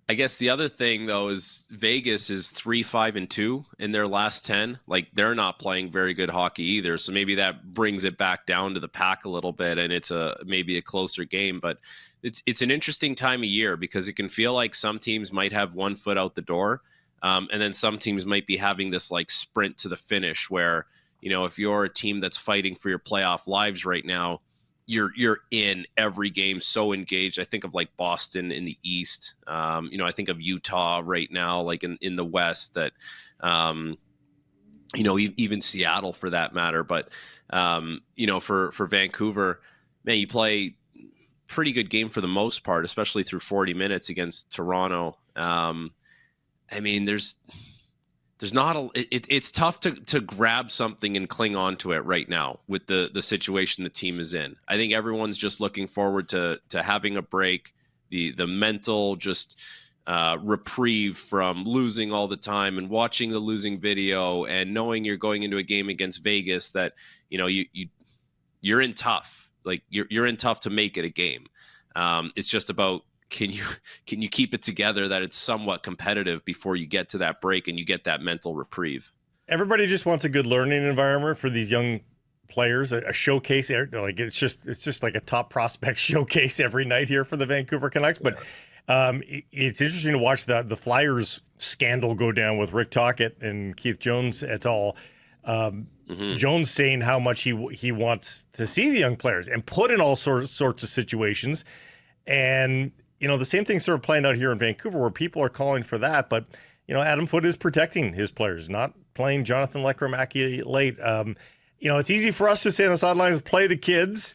I guess the other thing, though, is Vegas is 3-5-2 in their last 10. Like, they're not playing very good hockey either. So maybe that brings it back down to the pack a little bit, and it's maybe a closer game. But it's an interesting time of year because it can feel like some teams might have one foot out the door, and then some teams might be having this, like, sprint to the finish where, if you're a team that's fighting for your playoff lives right now, you're in every game, so engaged. I think of, like, Boston in the East. I think of Utah right now, like in the West, that, even Seattle for that matter. But, for Vancouver, man, you play pretty good game for the most part, especially through 40 minutes against Toronto. I mean, there's not it's tough to grab something and cling on to it right now with the situation the team is in. I think everyone's just looking forward to having a break, the mental just reprieve from losing all the time and watching the losing video and knowing you're going into a game against Vegas that, you're in tough. Like, you're in tough to make it a game. It's just about, can you keep it together that it's somewhat competitive before you get to that break and you get that mental reprieve. Everybody just wants a good learning environment for these young players, a showcase. Like, it's just like a top prospect showcase every night here for the Vancouver Canucks. But it's interesting to watch the Flyers scandal go down with Rick Tocchet and Keith Jones et al. Jones saying how much he wants to see the young players and put in all sorts of situations. And, the same thing's sort of playing out here in Vancouver where people are calling for that. But, Adam Foote is protecting his players, not playing Jonathan Lekramaki late. It's easy for us to say on the sidelines, play the kids.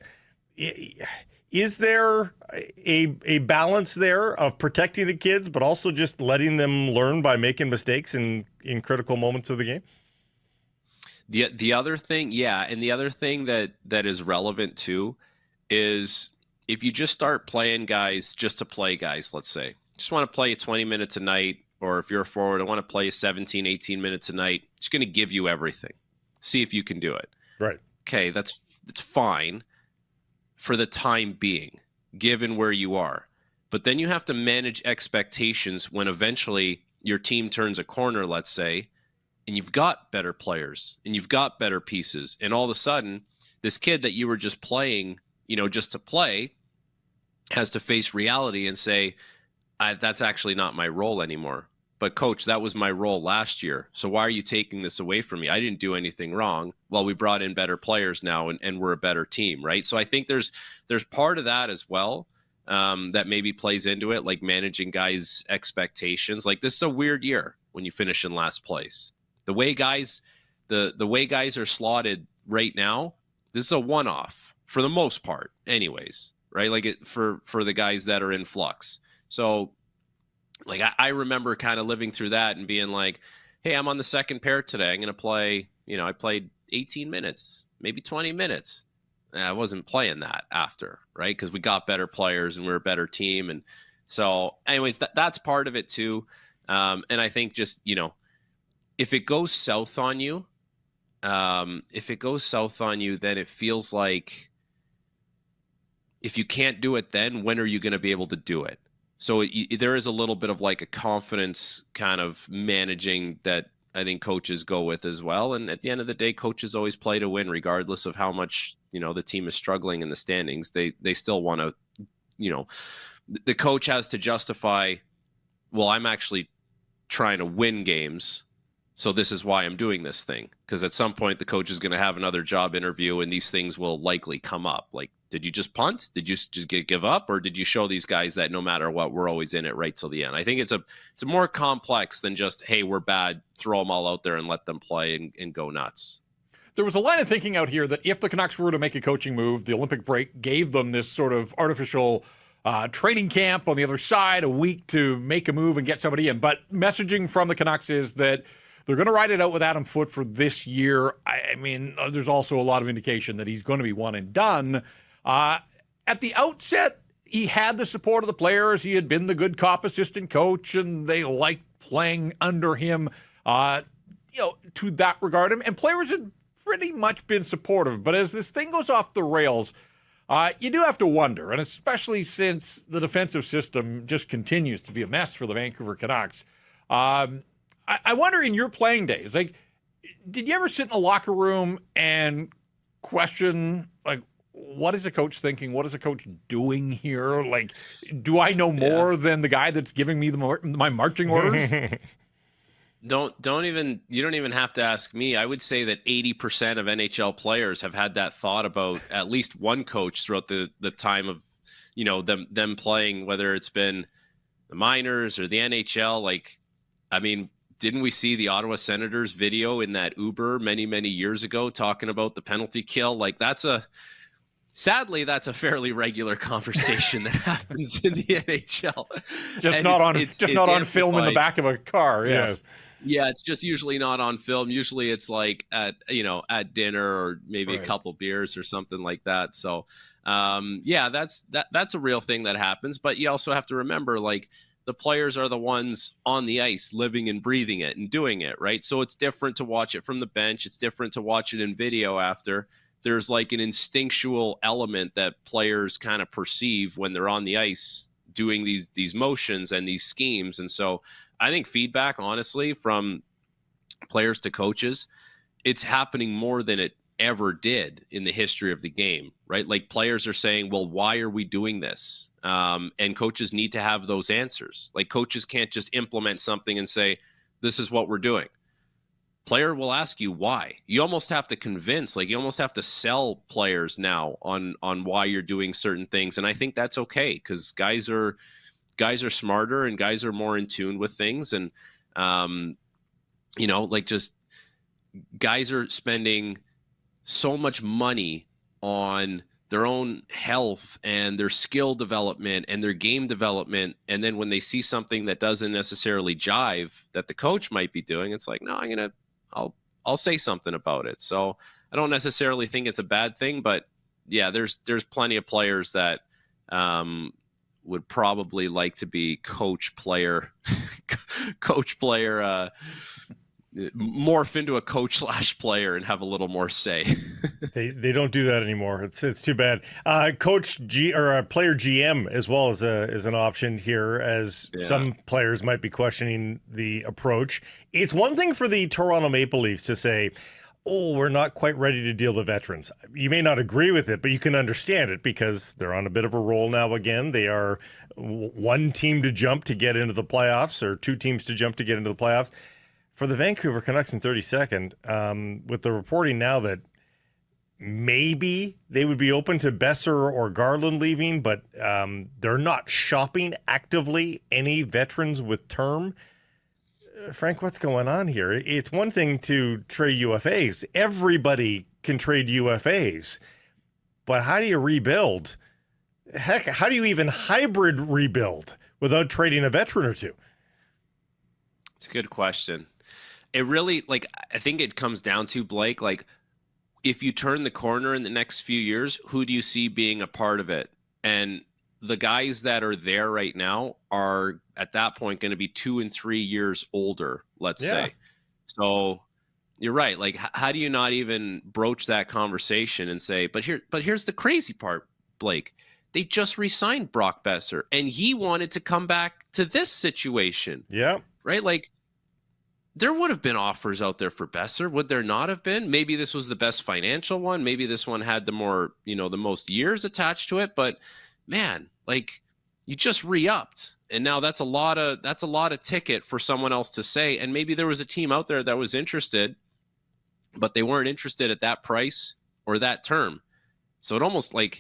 is there a balance there of protecting the kids, but also just letting them learn by making mistakes in critical moments of the game? The other thing, and the other thing that is relevant too is if you just start playing guys just to play guys, let's say, just want to play you 20 minutes a night, or if you're a forward, I want to play you 17, 18 minutes a night, it's going to give you everything. See if you can do it. Right. Okay, that's fine for the time being, given where you are. But then you have to manage expectations when eventually your team turns a corner, let's say, and you've got better players and you've got better pieces. And all of a sudden, this kid that you were just playing, just to play, has to face reality and say, that's actually not my role anymore. But coach, that was my role last year. So why are you taking this away from me? I didn't do anything wrong. Well, we brought in better players now and we're a better team, right? So I think there's part of that as well that maybe plays into it, like managing guys' expectations. Like, this is a weird year when you finish in last place. The way guys are slotted right now, this is a one-off for the most part anyways, right? Like for the guys that are in flux. So like I remember kind of living through that and being like, hey, I'm on the second pair today. I'm going to play, I played 18 minutes, maybe 20 minutes. And I wasn't playing that after, right? Because we got better players and we're a better team. And so anyways, that's part of it too. And I think just, if it goes south on you, then it feels like if you can't do it then, when are you going to be able to do it? So there is a little bit of like a confidence kind of managing that I think coaches go with as well. And at the end of the day, coaches always play to win, regardless of how much, the team is struggling in the standings. They still want to, the coach has to justify, well, I'm actually trying to win games. So this is why I'm doing this thing. Because at some point the coach is going to have another job interview and these things will likely come up. Like, did you just punt? Did you just give up? Or did you show these guys that no matter what, we're always in it right till the end? I think it's more complex than just, hey, we're bad, throw them all out there and let them play and go nuts. There was a line of thinking out here that if the Canucks were to make a coaching move, the Olympic break gave them this sort of artificial training camp on the other side, a week to make a move and get somebody in. But messaging from the Canucks is that they're going to ride it out with Adam Foote for this year. I mean, there's also a lot of indication that he's going to be one and done. At the outset, he had the support of the players. He had been the good cop assistant coach, and they liked playing under him, to that regard. And players had pretty much been supportive. But as this thing goes off the rails, you do have to wonder, and especially since the defensive system just continues to be a mess for the Vancouver Canucks, I wonder in your playing days, like, did you ever sit in a locker room and question, like, what is a coach thinking? What is a coach doing here? Like, do I know more than the guy that's giving me my marching orders? You don't even have to ask me. I would say that 80% of NHL players have had that thought about at least one coach throughout the time of, them playing, whether it's been the minors or the NHL. Like, I mean, didn't we see the Ottawa Senators video in that Uber many, many years ago talking about the penalty kill? Like, sadly, that's a fairly regular conversation that happens in the NHL. Just not on film in the back of a car. Yes. Yeah, it's just usually not on film. Usually it's like at dinner or maybe a couple beers or something like that. So, that's a real thing that happens. But you also have to remember, like, the players are the ones on the ice living and breathing it and doing it, right? So it's different to watch it from the bench. It's different to watch it in video after. There's like an instinctual element that players kind of perceive when they're on the ice doing these motions and these schemes. And so I think feedback, honestly, from players to coaches, it's happening more than it ever did in the history of the game, right? Like, players are saying, well, why are we doing this? And coaches need to have those answers. Like, coaches can't just implement something and say, this is what we're doing. Player will ask you why. You almost have to convince, like, you almost have to sell players now on why you're doing certain things. And I think that's okay, because guys are smarter and guys are more in tune with things. And, just guys are spending so much money on their own health and their skill development and their game development. And then when they see something that doesn't necessarily jive that the coach might be doing, it's like, no, I'll say something about it. So I don't necessarily think it's a bad thing, but yeah, there's plenty of players that would probably like to be coach player, morph into a coach/player and have a little more say. They don't do that anymore. It's too bad. Coach or player GM as well as an option here, as some players might be questioning the approach. It's one thing for the Toronto Maple Leafs to say, "Oh, we're not quite ready to deal the veterans." You may not agree with it, but you can understand it because they're on a bit of a roll now again. They are one team to jump to get into the playoffs, or two teams to jump to get into the playoffs. For the Vancouver Canucks in 32nd, with the reporting now that maybe they would be open to Besser or Garland leaving, but they're not shopping actively any veterans with term. Frank, what's going on here? It's one thing to trade UFAs. Everybody can trade UFAs. But how do you rebuild? Heck, how do you even hybrid rebuild without trading a veteran or two? It's a good question. It really, I think it comes down to, Blake, if you turn the corner in the next few years, who do you see being a part of it? And the guys that are there right now are at that point going to be 2 and 3 years older, let's say. So you're right. How do you not even broach that conversation and say, but here's the crazy part, Blake. They just re-signed Brock Besser and he wanted to come back to this situation. Yeah. Right? There would have been offers out there for Besser. Would there not have been? Maybe this was the best financial one. Maybe this one had the more, the most years attached to it. But man, you just re-upped. And now that's a lot of ticket for someone else to say. And maybe there was a team out there that was interested, but they weren't interested at that price or that term. So it almost I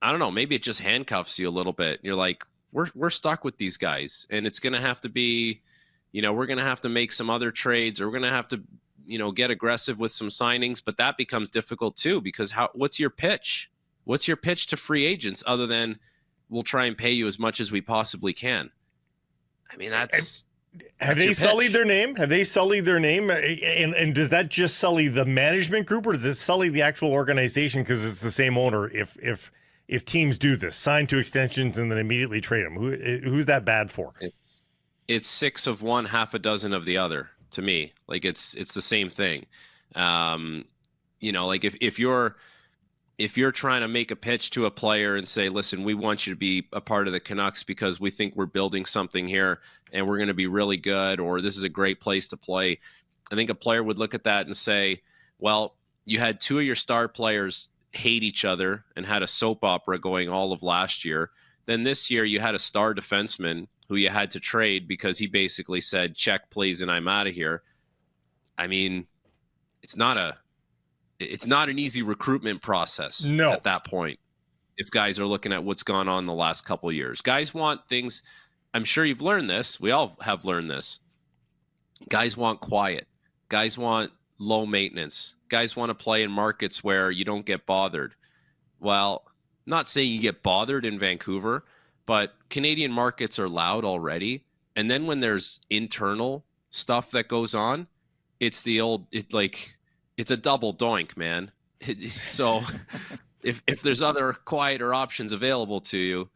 don't know, maybe it just handcuffs you a little bit. You're like, we're stuck with these guys. And it's going to have to be, we're going to have to make some other trades, or we're going to have to, get aggressive with some signings. But that becomes difficult too, because what's your pitch? What's your pitch to free agents other than we'll try and pay you as much as we possibly can? I mean, have they sullied their name? Have they sullied their name? And does that just sully the management group, or does it sully the actual organization because it's the same owner? If teams do this, sign 2 extensions and then immediately trade them, who's that bad for? It's 6 of one, half a dozen of the other. To me, it's the same thing. If you're trying to make a pitch to a player and say, listen, we want you to be a part of the Canucks because we think we're building something here and we're going to be really good, or this is a great place to play, I think a player would look at that and say, well, you had 2 of your star players hate each other and had a soap opera going all of last year. Then this year you had a star defenseman who you had to trade because he basically said, check, please, and I'm out of here. I mean, it's not an easy recruitment process at that point. If guys are looking at what's gone on the last couple of years, guys want things. I'm sure you've learned this. We all have learned this. Guys want quiet. Guys want low maintenance. Guys want to play in markets where you don't get bothered. Well, not saying you get bothered in Vancouver, but Canadian markets are loud already. And then when there's internal stuff that goes on, it's it's a double doink, man. So if there's other quieter options available to you,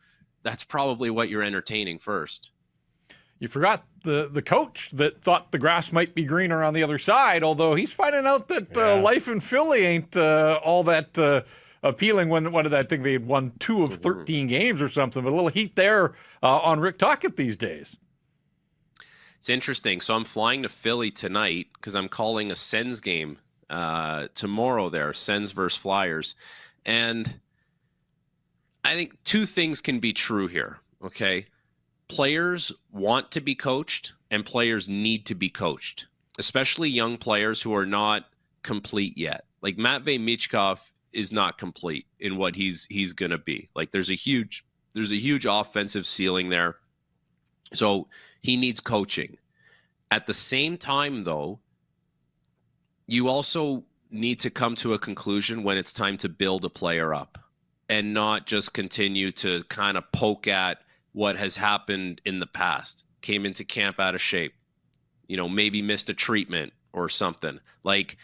that's probably what you're entertaining first. You forgot the coach that thought the grass might be greener on the other side, although he's finding out that life in Philly ain't all that appealing. What did I think they had won 2 of 13 games or something? But a little heat there on Rick Tocchet these days. It's interesting. So I'm flying to Philly tonight because I'm calling a Sens game tomorrow there, Sens versus Flyers. And I think 2 things can be true here, okay? Players want to be coached and players need to be coached, especially young players who are not complete yet. Like Matvei Michkov is not complete in what he's going to be. There's a huge offensive ceiling there. So he needs coaching. At the same time, though, you also need to come to a conclusion when it's time to build a player up. and not just continue to kind of poke at what has happened in the past. Came into camp out of shape, maybe missed a treatment or something. Like,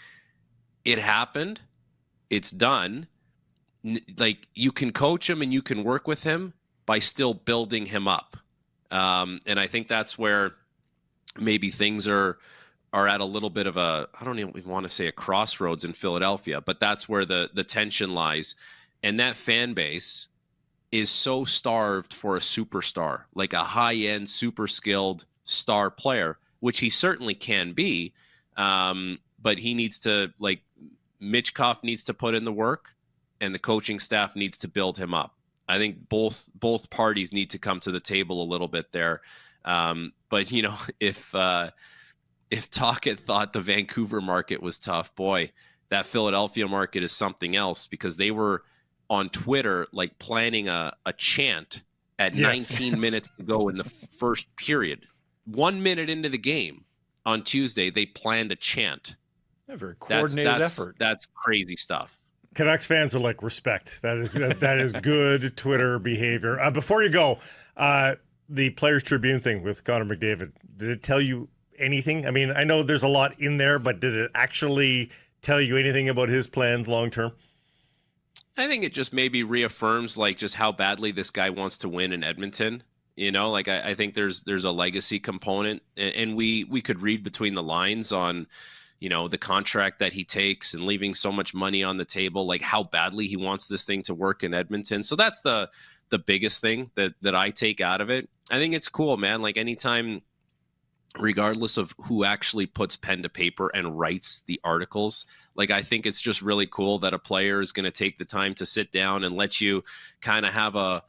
it happened. It's done. Like, you can coach him and you can work with him by still building him up. And I think that's where maybe things are at a little bit of a, I don't even want to say a crossroads in Philadelphia, but that's where the tension lies. And that fan base is so starved for a superstar, like a high-end, super skilled star player, which he certainly can be. But he needs to, like, Mitchkov needs to put in the work, and the coaching staff needs to build him up. I think both parties need to come to the table a little bit there. But if Tocchet thought the Vancouver market was tough, boy, that Philadelphia market is something else, because they were on Twitter like planning a chant at 19 minutes to go in the first period. 1 minute into the game on Tuesday, they planned a chant. A very coordinated effort. That's crazy stuff. Canucks fans are like, respect. That is good Twitter behavior. Before you go, the Players Tribune thing with Connor McDavid, did it tell you anything? I mean, I know there's a lot in there, but did it actually tell you anything about his plans long term? I think it just maybe reaffirms like just how badly this guy wants to win in Edmonton. Like I think there's a legacy component, and we could read between the lines on, the contract that he takes and leaving so much money on the table, like how badly he wants this thing to work in Edmonton. So that's the biggest thing that I take out of it. I think it's cool, man. Like, anytime, regardless of who actually puts pen to paper and writes the articles, like, I think it's just really cool that a player is going to take the time to sit down and let you kind of have a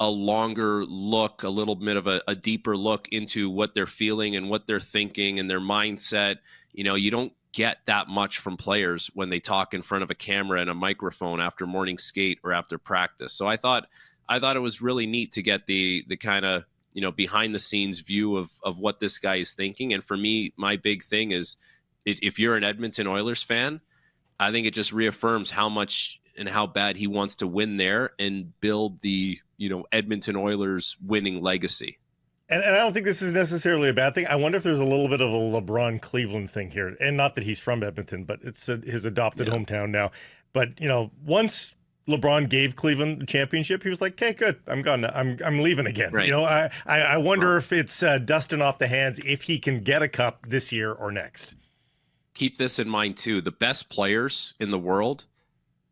longer look, a little bit of a deeper look into what they're feeling and what they're thinking and their mindset. You don't get that much from players when they talk in front of a camera and a microphone after morning skate or after practice. So I thought it was really neat to get the kind of, behind the scenes view of what this guy is thinking. And for me, my big thing is, if you're an Edmonton Oilers fan, I think it just reaffirms how much and how bad he wants to win there and build the, Edmonton Oilers winning legacy. And I don't think this is necessarily a bad thing. I wonder if there's a little bit of a LeBron Cleveland thing here. And not that he's from Edmonton, but it's his adopted hometown now. But, once LeBron gave Cleveland the championship, he was like, okay, good. I'm gone. I'm leaving again. Right. I wonder if it's dusting off the hands if he can get a cup this year or next. Keep this in mind, too. The best players in the world,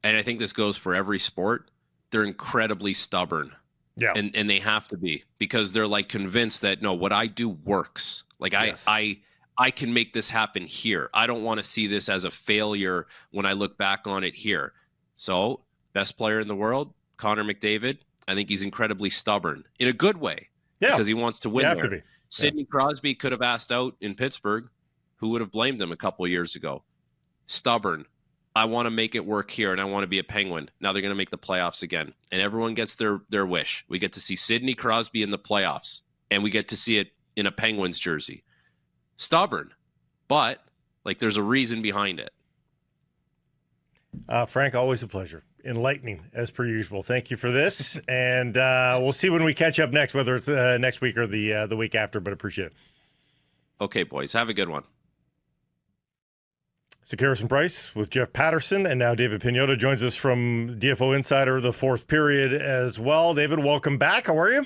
and I think this goes for every sport, they're incredibly stubborn. Yeah. And they have to be, because they're like convinced that, no, what I do works. Like, yes. I can make this happen here. I don't want to see this as a failure when I look back on it here. So, best player in the world, Connor McDavid, I think he's incredibly stubborn in a good way. Yeah. Because he wants to win. You have to be. Sidney Crosby could have asked out in Pittsburgh. Who would have blamed him a couple of years ago? Stubborn. I want to make it work here, and I want to be a Penguin. Now they're going to make the playoffs again, and everyone gets their wish. We get to see Sidney Crosby in the playoffs, and we get to see it in a Penguins jersey. Stubborn, but like, there's a reason behind it. Frank, always a pleasure. Enlightening as per usual. Thank you for this, and we'll see when we catch up next, whether it's next week or the week after. But appreciate it. Okay, boys, have a good one. Harrison Price with Jeff Paterson, and now David Pagnotta joins us from DFO Insider, the fourth period as well. David, welcome back. How are you?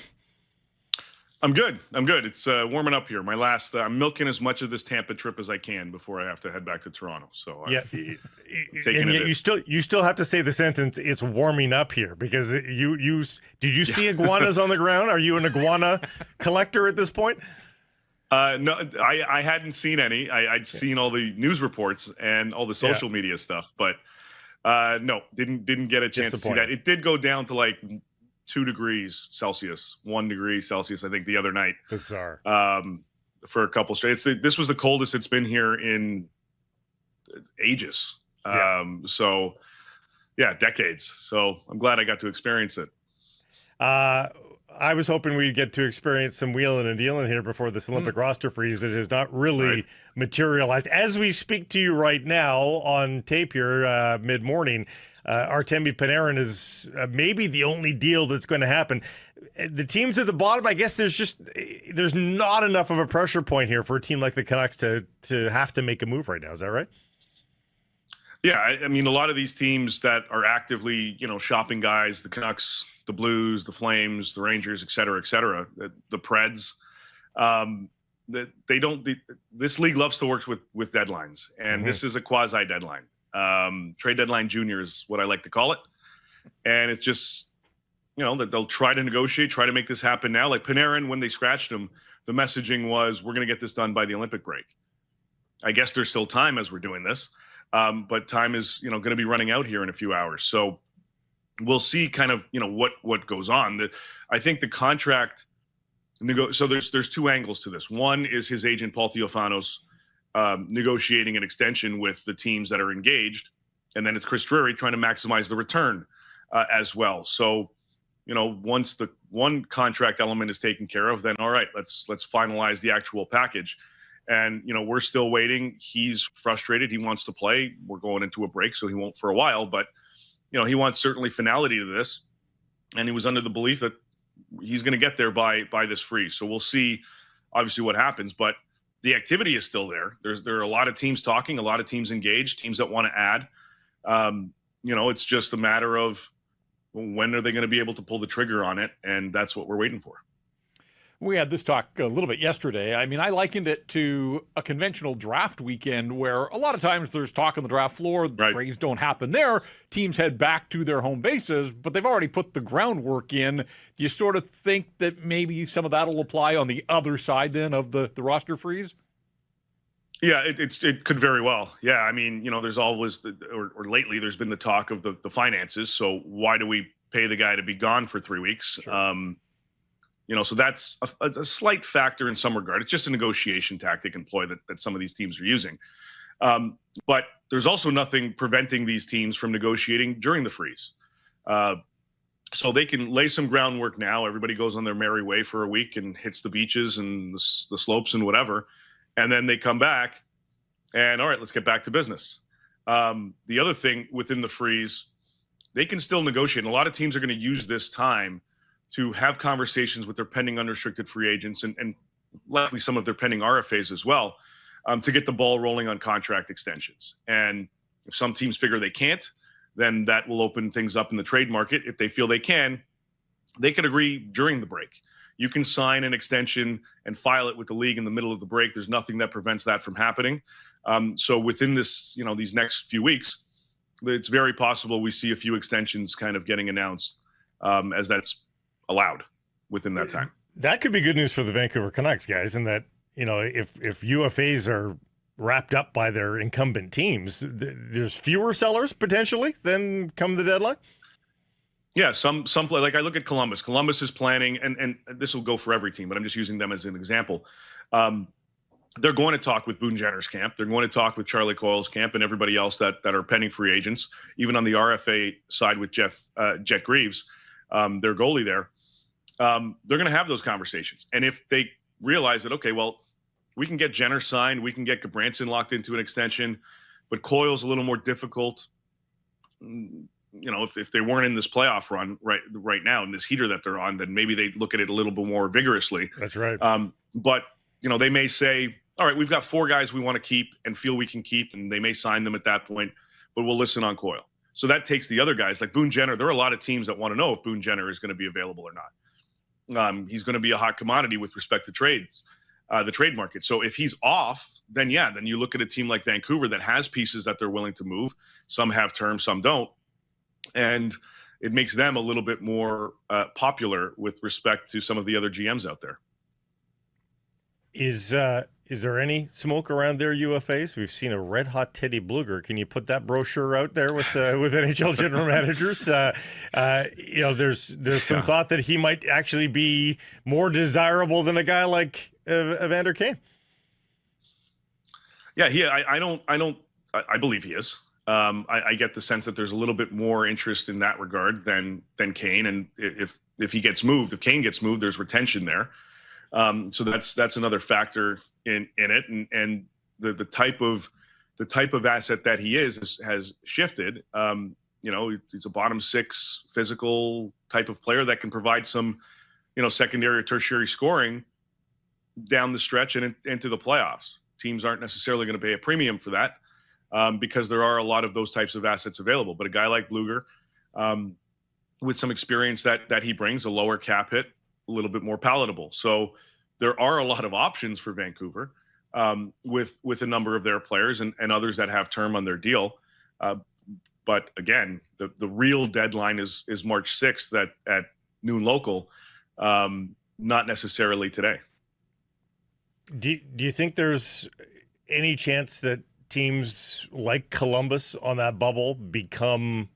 I'm good. It's warming up here. My last, I'm milking as much of this Tampa trip as I can before I have to head back to Toronto. So yeah, and yet you still have to say the sentence, "It's warming up here," because did you see iguanas on the ground? Are you an iguana collector at this point? No, I hadn't seen any. I'd seen all the news reports and all the social media stuff, but no, didn't get a chance to see that. It did go down to like 2 degrees Celsius, 1 degree Celsius, I think, the other night. Bizarre. For a couple straight. This was the coldest it's been here in ages. So, yeah, decades. So I'm glad I got to experience it. I was hoping we'd get to experience some wheeling and dealing here before this Olympic roster freeze. It has not really materialized. As we speak to you right now on tape here, mid-morning, Artemi Panarin is maybe the only deal that's going to happen. The teams at the bottom, I guess there's not enough of a pressure point here for a team like the Canucks to have to make a move right now. Is that right? Yeah, I mean, a lot of these teams that are actively, shopping guys, the Canucks, the Blues, the Flames, the Rangers, et cetera, the Preds, this league loves to work with deadlines, and this is a quasi deadline. Trade deadline junior is what I like to call it. And it's just, that they'll try to negotiate, try to make this happen now. Like Panarin, when they scratched him, the messaging was, we're going to get this done by the Olympic break. I guess there's still time as we're doing this. But time is, going to be running out here in a few hours. So we'll see kind of, what goes on. I think the contract so there's two angles to this. One is his agent, Paul Theophanos, negotiating an extension with the teams that are engaged. And then it's Chris Drury trying to maximize the return as well. So, once the one contract element is taken care of, then all right, let's finalize the actual package. And, we're still waiting. He's frustrated. He wants to play. We're going into a break, so he won't for a while. But, he wants certainly finality to this. And he was under the belief that he's going to get there by this freeze. So we'll see, obviously, what happens. But the activity is still there. There are a lot of teams talking, a lot of teams engaged, teams that want to add. It's just a matter of when are they going to be able to pull the trigger on it? And that's what we're waiting for. We had this talk a little bit yesterday. I mean, I likened it to a conventional draft weekend where a lot of times there's talk on the draft floor. The trades don't happen there. Teams head back to their home bases, but they've already put the groundwork in. Do you sort of think that maybe some of that will apply on the other side then of the roster freeze? Yeah, it could very well. Yeah, I mean, there's always, or lately there's been the talk of the finances. So why do we pay the guy to be gone for 3 weeks? Sure. So that's a slight factor in some regard. It's just a negotiation tactic employed that some of these teams are using. But there's also nothing preventing these teams from negotiating during the freeze. So they can lay some groundwork now. Everybody goes on their merry way for a week and hits the beaches and the slopes and whatever. And then they come back and, all right, let's get back to business. The other thing within the freeze, they can still negotiate. And a lot of teams are going to use this time to have conversations with their pending unrestricted free agents and likely some of their pending RFAs as well, to get the ball rolling on contract extensions. And if some teams figure they can't, then that will open things up in the trade market. If they feel they can, they could agree during the break. You can sign an extension and file it with the league in the middle of the break. There's nothing that prevents that from happening. So within this, these next few weeks, it's very possible we see a few extensions kind of getting announced as that's allowed within that time. That could be good news for the Vancouver Canucks, guys, in that, if UFAs are wrapped up by their incumbent teams, there's fewer sellers potentially than come the deadline. Yeah, some play, like I look at Columbus. Columbus is planning, and this will go for every team, but I'm just using them as an example. They're going to talk with Boone Jenner's camp. They're going to talk with Charlie Coyle's camp and everybody else that are pending free agents, even on the RFA side with Jet Greaves, their goalie there. They're going to have those conversations. And if they realize that, okay, well, we can get Jenner signed, we can get Gabranson locked into an extension, but Coyle's a little more difficult. If they weren't in this playoff run right now in this heater that they're on, then maybe they'd look at it a little bit more vigorously. That's right. But they may say, all right, we've got 4 guys we want to keep and feel we can keep, and they may sign them at that point, but we'll listen on Coyle. So that takes the other guys like Boone Jenner. There are a lot of teams that want to know if Boone Jenner is going to be available or not. He's going to be a hot commodity with respect to trades, the trade market. So if he's off, then you look at a team like Vancouver that has pieces that they're willing to move. Some have terms, some don't. And it makes them a little bit more popular with respect to some of the other GMs out there. Is there any smoke around their UFAs? We've seen a red hot Teddy Bluger. Can you put that brochure out there with NHL general managers? There's some thought that he might actually be more desirable than a guy like Evander Kane. Yeah, I believe he is. I get the sense that there's a little bit more interest in that regard than Kane. And if he gets moved, if Kane gets moved, there's retention there. So that's another factor in it. And the type of asset that he has shifted. He's a bottom six physical type of player that can provide some, secondary or tertiary scoring down the stretch and into the playoffs. Teams aren't necessarily going to pay a premium for that because there are a lot of those types of assets available. But a guy like Bluger, with some experience that he brings, a lower cap hit, a little bit more palatable. So there are a lot of options for Vancouver with a number of their players and others that have term on their deal. But again, the real deadline is March 6th at noon local, not necessarily today. Do you think there's any chance that teams like Columbus on that bubble become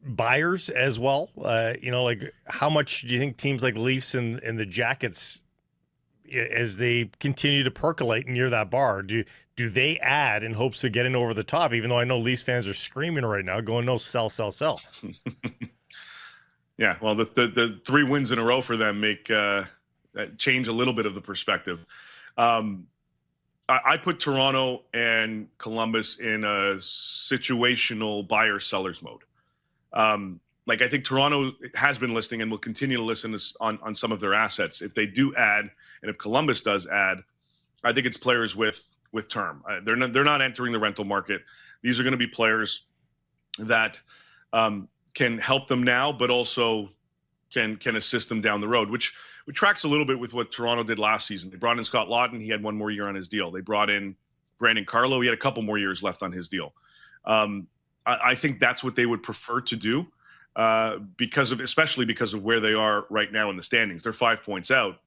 buyers as well? Like how much do you think teams like Leafs and the Jackets, as they continue to percolate near that bar, do they add in hopes to get in over the top, even though I know Leafs fans are screaming right now, going, no, sell. Yeah, well, the 3 wins in a row for them make change a little bit of the perspective. I put Toronto and Columbus in a situational buyer-sellers mode. I think Toronto has been listing and will continue to listen on some of their assets. If they do add, and if Columbus does add, I think it's players with term. They're not entering the rental market. These are going to be players that can help them now, but also can assist them down the road, which tracks a little bit with what Toronto did last season. They brought in Scott Laughton. He had 1 more year on his deal. They brought in Brandon Carlo. He had a couple more years left on his deal. I think that's what they would prefer to do especially because of where they are right now in the standings. They're 5 points out.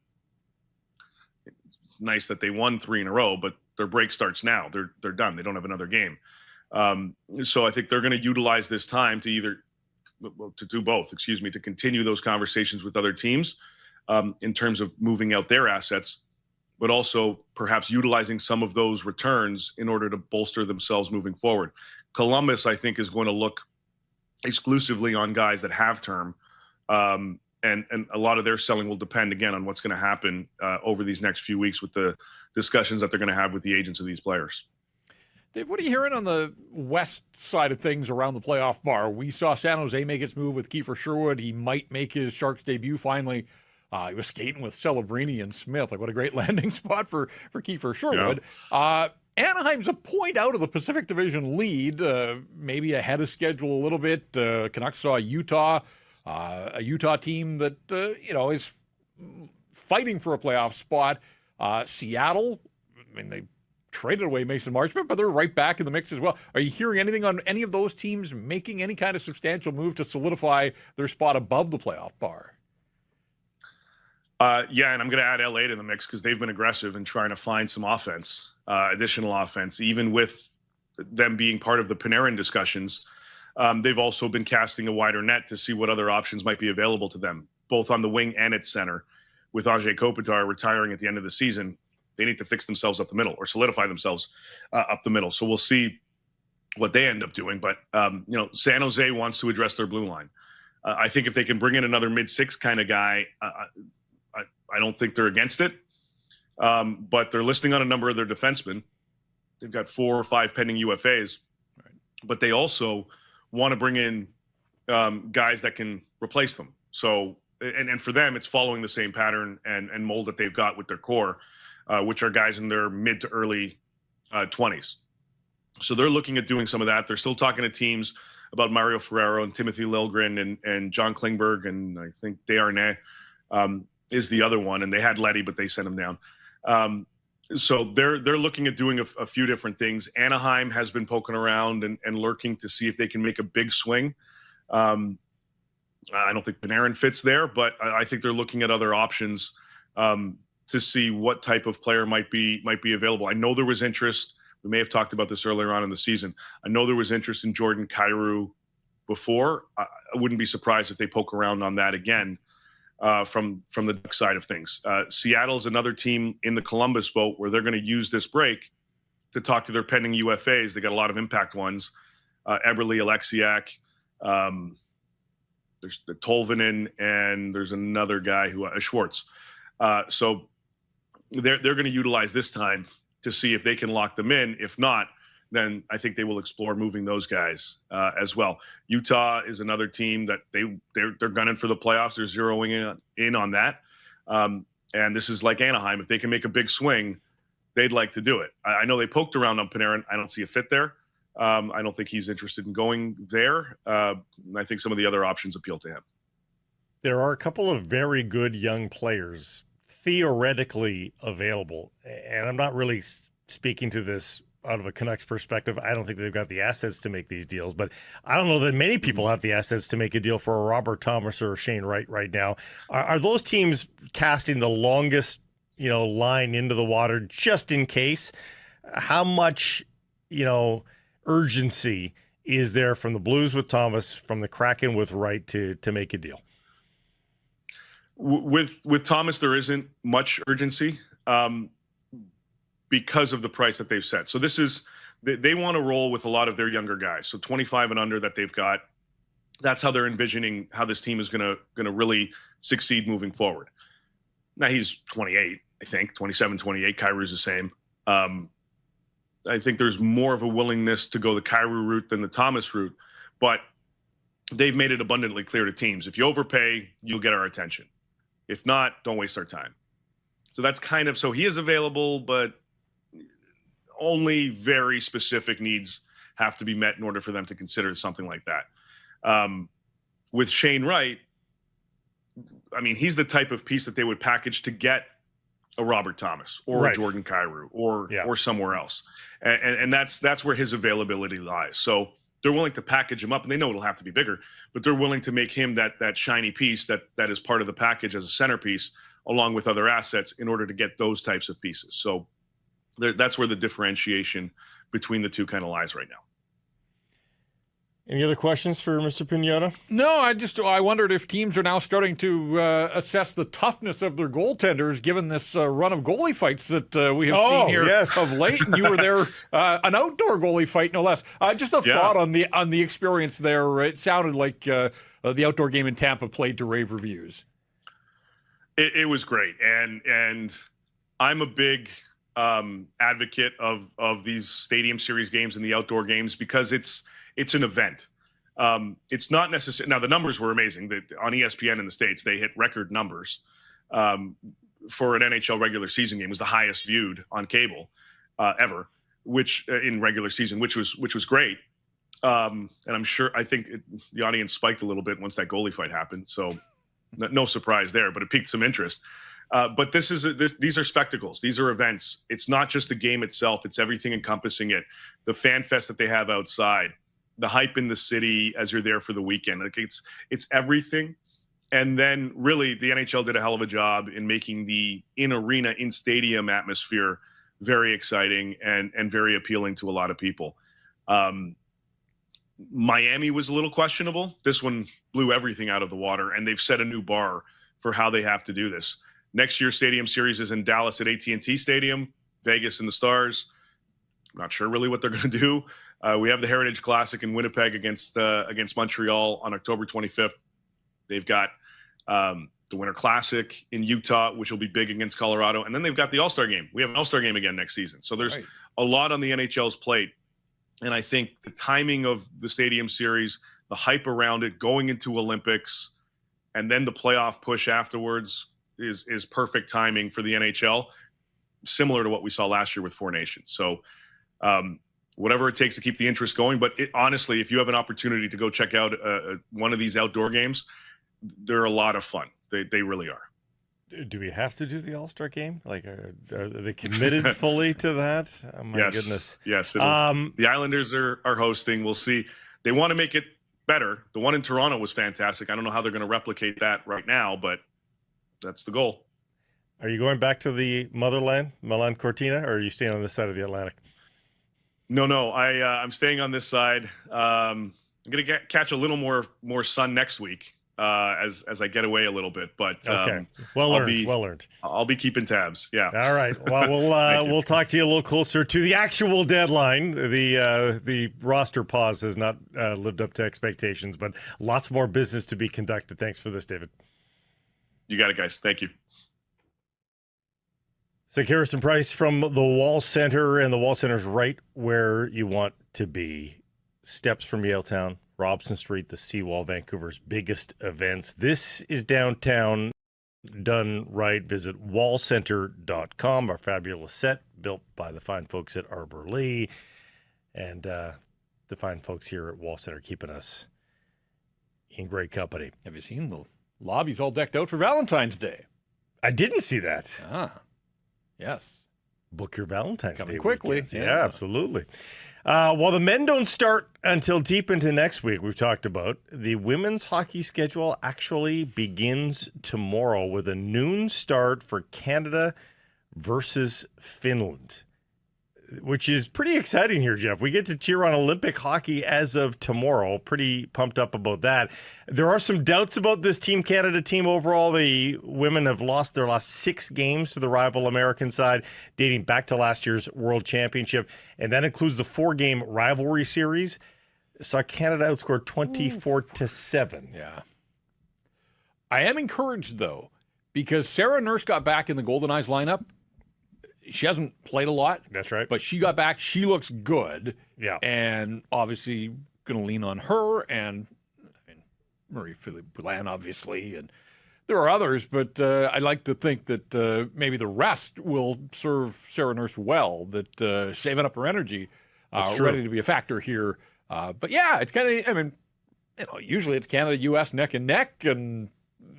It's nice that they won 3 in a row, but their break starts now. They're done. They don't have another game. So I think they're going to utilize this time to to continue those conversations with other teams in terms of moving out their assets, but also perhaps utilizing some of those returns in order to bolster themselves moving forward. Columbus, I think, is going to look exclusively on guys that have term, and a lot of their selling will depend, again, on what's going to happen over these next few weeks with the discussions that they're going to have with the agents of these players. Dave, what are you hearing on the west side of things around the playoff bar? We saw San Jose make its move with Kiefer Sherwood. He might make his Sharks debut finally. He was skating with Celebrini and Smith. What a great landing spot for Kiefer Sherwood. Yeah. Anaheim's a point out of the Pacific Division lead, maybe ahead of schedule a little bit. Canucks saw Utah, a Utah team that is fighting for a playoff spot. Seattle, they traded away Mason Marchment, but they're right back in the mix as well. Are you hearing anything on any of those teams making any kind of substantial move to solidify their spot above the playoff bar? Yeah, and I'm going to add LA to the mix because they've been aggressive in trying to find some offense, additional offense, even with them being part of the Panarin discussions. They've also been casting a wider net to see what other options might be available to them, both on the wing and at center. With Anze Kopitar retiring at the end of the season, they need to fix themselves up the middle or solidify themselves up the middle. So we'll see what they end up doing. But, San Jose wants to address their blue line. I think if they can bring in another mid-6 kind of guy, I don't think they're against it. But they're listing on a number of their defensemen. They've got 4 or 5 pending UFAs. Right. But they also want to bring in guys that can replace them. So, and for them, it's following the same pattern and mold that they've got with their core, which are guys in their mid to early 20s. So they're looking at doing some of that. They're still talking to teams about Mario Ferraro and Timothy Liljegren and John Klingberg, and I think Desharnais is the other one. And they had Letty, but they sent him down. So they're looking at doing a few different things. Anaheim has been poking around and lurking to see if they can make a big swing. I don't think Panarin fits there, but I think they're looking at other options to see what type of player might be available. I know there was interest. We may have talked about this earlier on in the season. I know there was interest in Jordan Kyrou before. I wouldn't be surprised if they poke around on that again from the Duck side of things. Seattle's another team in the Columbus boat where they're going to use this break to talk to their pending UFAs. They got a lot of impact ones. Eberle, Alexiak, there's the Tolvanen, and there's another guy who Schwartz. So they're going to utilize this time to see if they can lock them in. If not, then I think they will explore moving those guys as well. Utah is another team that they're gunning for the playoffs. They're zeroing in on that. And this is like Anaheim. If they can make a big swing, they'd like to do it. I know they poked around on Panarin. I don't see a fit there. I don't think he's interested in going there. I think some of the other options appeal to him. There are a couple of very good young players theoretically available. And I'm not really speaking to this out of a Canucks perspective. I don't think they've got the assets to make these deals, but I don't know that many people have the assets to make a deal for a Robert Thomas or a Shane Wright right now. Are those teams casting the longest, line into the water just in case? How much, urgency is there from the Blues with Thomas, from the Kraken with Wright to make a deal? With Thomas, there isn't much urgency. Because of the price that they've set. So they want to roll with a lot of their younger guys. So 25 and under that they've got, that's how they're envisioning how this team is going to really succeed moving forward. Now he's 28, I think, 27, 28. Kyrie's the same. I think there's more of a willingness to go the Kyrie route than the Thomas route, but they've made it abundantly clear to teams. If you overpay, you'll get our attention. If not, don't waste our time. So that's so he is available, but only very specific needs have to be met in order for them to consider something like that. With Shane Wright, I mean, he's the type of piece that they would package to get a Robert Thomas or a Jordan Kyrou or somewhere else. And that's where his availability lies. So they're willing to package him up, and they know it'll have to be bigger, but they're willing to make him that shiny piece that is part of the package as a centerpiece, along with other assets, in order to get those types of pieces. So that's where the differentiation between the two kind of lies right now. Any other questions for Mr. Pagnotta? No, I wondered if teams are now starting to assess the toughness of their goaltenders, given this run of goalie fights that we have seen here of late. And you were there, an outdoor goalie fight, no less. Just a thought on the experience there. It sounded like the outdoor game in Tampa played to rave reviews. It was great, and I'm a big advocate of these stadium series games and the outdoor games because it's an event. It's not necessary. Now the numbers were amazing. On ESPN in the States, they hit record numbers for an NHL regular season game. It was the highest viewed on cable ever, which in regular season, which was great. And I think the audience spiked a little bit once that goalie fight happened. So no surprise there, but it piqued some interest. But these are spectacles. These are events. It's not just the game itself. It's everything encompassing it. The fan fest that they have outside, the hype in the city as you're there for the weekend. Like it's everything. And then really the NHL did a hell of a job in making the in-arena, in-stadium atmosphere very exciting and very appealing to a lot of people. Miami was a little questionable. This one blew everything out of the water, and they've set a new bar for how they have to do this. Next year's Stadium Series is in Dallas at AT&T Stadium, Vegas and the Stars. I'm not sure really what they're going to do. We have the Heritage Classic in Winnipeg against Montreal on October 25th. They've got the Winter Classic in Utah, which will be big against Colorado. And then they've got the All-Star Game. We have an All-Star Game again next season. So there's a lot on the NHL's plate. And I think the timing of the Stadium Series, the hype around it, going into Olympics, and then the playoff push afterwards is perfect timing for the NHL, similar to what we saw last year with Four Nations. So whatever it takes to keep the interest going. But honestly, if you have an opportunity to go check out one of these outdoor games, they're a lot of fun. They really are. Do we have to do the All-Star game? Like, are they committed fully to that? Oh, my goodness. Yes. The Islanders are hosting. We'll see. They want to make it better. The one in Toronto was fantastic. I don't know how they're going to replicate that right now, but that's the goal. Are you going back to the motherland, Milan Cortina, or are you staying on this side of the Atlantic? No. I'm staying on this side. I'm going to catch a little more sun next week. As I get away a little bit, but okay. Well learned. I'll be keeping tabs. Yeah. All right. Well, we'll talk to you a little closer to the actual deadline. The roster pause has not lived up to expectations, but lots more business to be conducted. Thanks for this, David. You got it, guys. Thank you. So Harrison Price from the Wall Center, and the Wall Center's right where you want to be. Steps from Yaletown, Robson Street, the Seawall, Vancouver's biggest events. This is downtown, done right. Visit wallcenter.com, our fabulous set built by the fine folks at Arbor Lee, and the fine folks here at Wall Center keeping us in great company. Have you seen the lobby's all decked out for Valentine's Day? I didn't see that. Yes. Book your Valentine's Coming Day quickly. weekends. Yeah, absolutely. While the men don't start until deep into next week, we've talked about, the women's hockey schedule actually begins tomorrow with a noon start for Canada versus Finland, which is pretty exciting here, Jeff. We get to cheer on Olympic hockey as of tomorrow. Pretty pumped up about that. There are some doubts about this Team Canada team overall. The women have lost their last 6 games to the rival American side, dating back to last year's World Championship, and that includes the 4-game rivalry series. Saw Canada outscored 24-7. Yeah. I am encouraged, though, because Sarah Nurse got back in the Golden Eyes lineup. She hasn't played a lot. That's right. But she got back. She looks good. Yeah. And obviously going to lean on her and Marie-Philippe Poulin, obviously. And there are others, but I like to think that maybe the rest will serve Sarah Nurse well, that saving up her energy, ready to be a factor here. But yeah, it's kind of, usually it's Canada, U.S. neck and neck and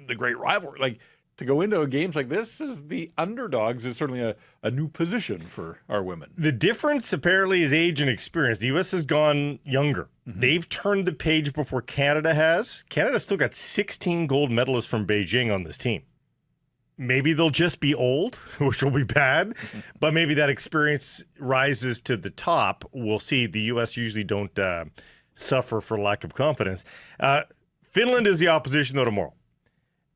the great rivalry. Like, to go into games like this as the underdogs is certainly a new position for our women. The difference apparently is age and experience. The U.S. has gone younger. Mm-hmm. They've turned the page before Canada has. Canada's still got 16 gold medalists from Beijing on this team. Maybe they'll just be old, which will be bad, but maybe that experience rises to the top. We'll see. The U.S. usually don't suffer for lack of confidence. Finland is the opposition, though, tomorrow.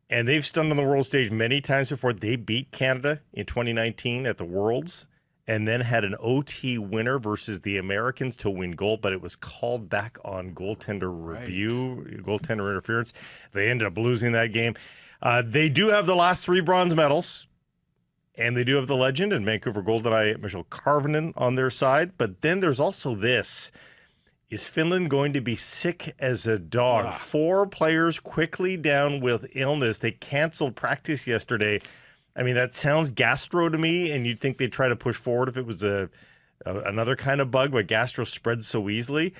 And they've stunned on the world stage many times before. They beat Canada in 2019 at the Worlds and then had an OT winner versus the Americans to win gold, but it was called back on goaltender review, goaltender interference. They ended up losing that game. They do have the last 3 bronze medals, and they do have the legend and Vancouver Goldeneye Michelle Karvinen on their side. But then there's also this. Is Finland going to be sick as a dog? 4 players quickly down with illness. They canceled practice yesterday. I mean, that sounds gastro to me, and you'd think they'd try to push forward if it was another kind of bug, but gastro spreads so easily.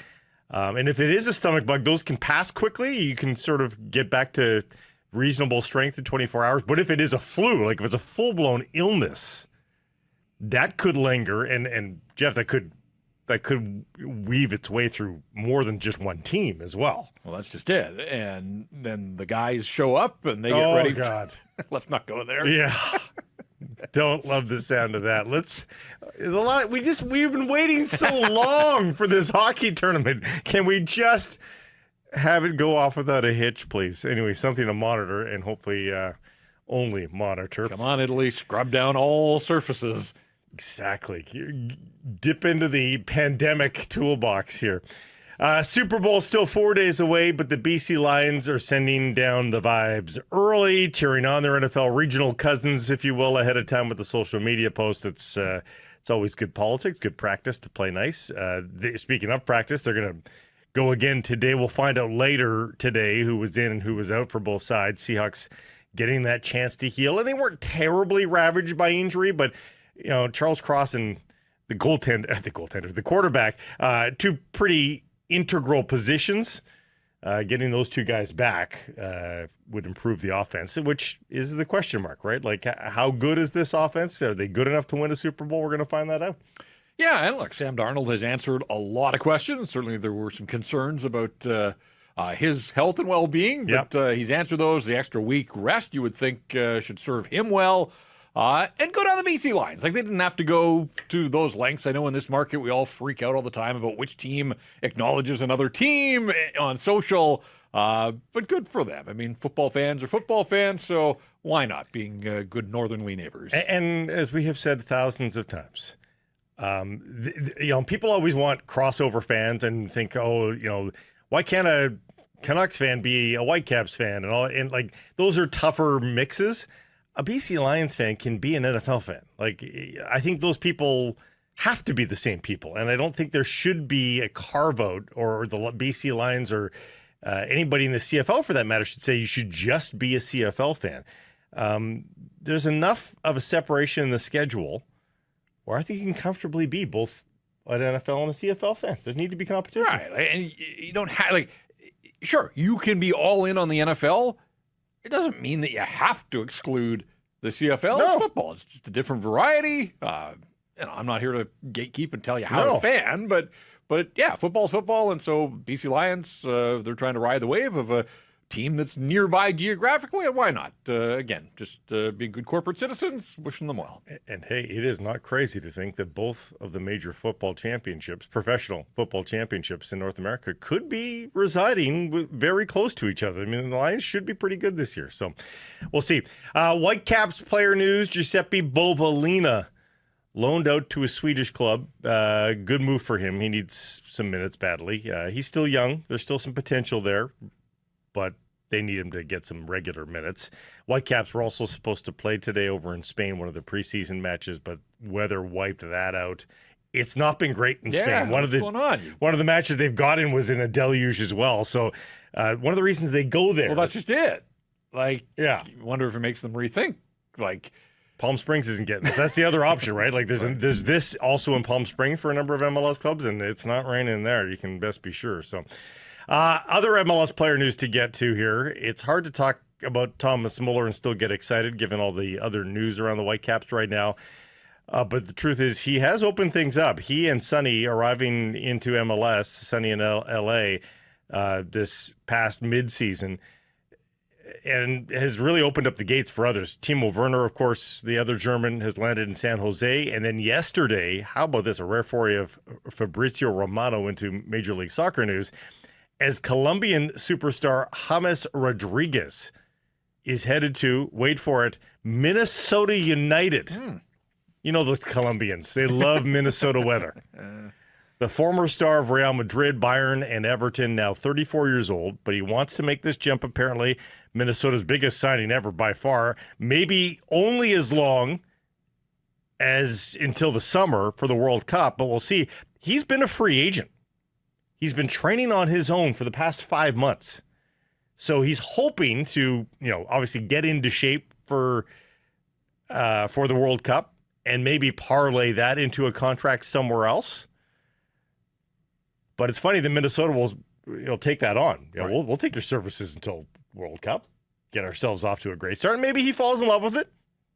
And if it is a stomach bug, those can pass quickly. You can sort of get back to reasonable strength in 24 hours. But if it is a flu, like if it's a full-blown illness, that could linger. And Jeff, that could weave its way through more than just one team as well. Well, that's just it. And then the guys show up and they get ready. Oh, God. Let's not go there. Yeah. Don't love the sound of that. We've been waiting so long for this hockey tournament. Can we just have it go off without a hitch, please? Anyway, something to monitor and hopefully only monitor. Come on, Italy. Scrub down all surfaces. Exactly. Dip into the pandemic toolbox here. Super Bowl still 4 days away, but the BC Lions are sending down the vibes early, cheering on their NFL regional cousins, if you will, ahead of time with the social media post. It's always good politics, good practice to play nice. Speaking of practice, they're going to go again today. We'll find out later today who was in and who was out for both sides. Seahawks getting that chance to heal, and they weren't terribly ravaged by injury, but Charles Cross and the quarterback, 2 pretty integral positions. Getting those 2 guys back would improve the offense, which is the question mark, right? Like, how good is this offense? Are they good enough to win a Super Bowl? We're going to find that out. Yeah, and look, Sam Darnold has answered a lot of questions. Certainly there were some concerns about his health and well-being, but he's answered those. The extra week rest, you would think, should serve him well. And go down the BC Lions. Like, they didn't have to go to those lengths. I know in this market we all freak out all the time about which team acknowledges another team on social, but good for them. I mean, football fans are football fans, so why not, being good northernly neighbors? And as we have said thousands of times, people always want crossover fans and think, why can't a Canucks fan be a Whitecaps fan? And like, those are tougher mixes. a BC Lions fan can be an NFL fan. Like, I think those people have to be the same people. And I don't think there should be a carve-out, or the BC Lions or anybody in the CFL, for that matter, should say you should just be a CFL fan. There's enough of a separation in the schedule where I think you can comfortably be both an NFL and a CFL fan. There need to be competition. Right. And you don't have, like, sure, you can be all in on the NFL. It doesn't mean that you have to exclude the CFL. No. It's football. It's just a different variety. I'm not here to gatekeep and tell you how to fan, but yeah, football's football. And so BC Lions, they're trying to ride the wave of a team that's nearby geographically, and why not? Again, just being good corporate citizens, wishing them well. And hey, it is not crazy to think that both of the major football championships, professional football championships in North America, could be residing very close to each other. I mean, the Lions should be pretty good this year. So we'll see. Whitecaps player news, Giuseppe Bovalina loaned out to a Swedish club. Good move for him. He needs some minutes badly. He's still young. There's still some potential there, but they need him to get some regular minutes. Whitecaps were also supposed to play today over in Spain, one of the preseason matches, but weather wiped that out. It's not been great in Spain. One of the matches they've got in was in a deluge as well. So one of the reasons they go there. Well, that's just it. Like, yeah, I wonder if it makes them rethink. Like, Palm Springs isn't getting this. That's the other option, right? Like, there's this also in Palm Springs for a number of MLS clubs, and it's not raining there. You can best be sure. So, other MLS player news to get to here. It's hard to talk about Thomas Muller and still get excited given all the other news around the Whitecaps right now. But the truth is, he has opened things up. He and Sonny arriving into MLS, Sonny in LA, this past midseason, and has really opened up the gates for others. Timo Werner, of course, the other German, has landed in San Jose. And then yesterday, how about this, a rare foray of Fabrizio Romano into Major League Soccer news, as Colombian superstar James Rodriguez is headed to, wait for it, Minnesota United. You know those Colombians. They love Minnesota weather. The former star of Real Madrid, Bayern, and Everton, now 34 years old, but he wants to make this jump, apparently. Minnesota's biggest signing ever by far, maybe only as long as until the summer for the World Cup, but we'll see. He's been a free agent. He's been training on his own for the past 5 months. So he's hoping to, obviously get into shape for the World Cup and maybe parlay that into a contract somewhere else. But it's funny that Minnesota will take that on. Right. We'll take your services until World Cup, get ourselves off to a great start. And maybe he falls in love with it.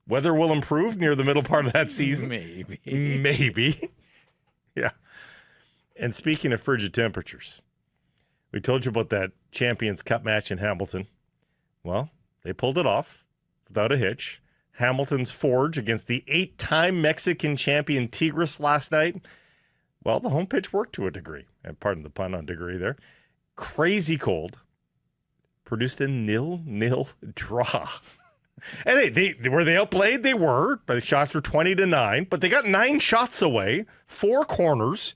Weather will improve near the middle part of that season. Maybe. Yeah. And speaking of frigid temperatures, we told you about that Champions Cup match in Hamilton. Well, they pulled it off without a hitch. Hamilton's Forge against the 8-time Mexican champion Tigres last night. Well, the home pitch worked to a degree. And pardon the pun on degree there. Crazy cold. Produced a 0-0 draw. And were they outplayed? They were. But the shots were 20-9. But they got 9 shots away, 4 corners.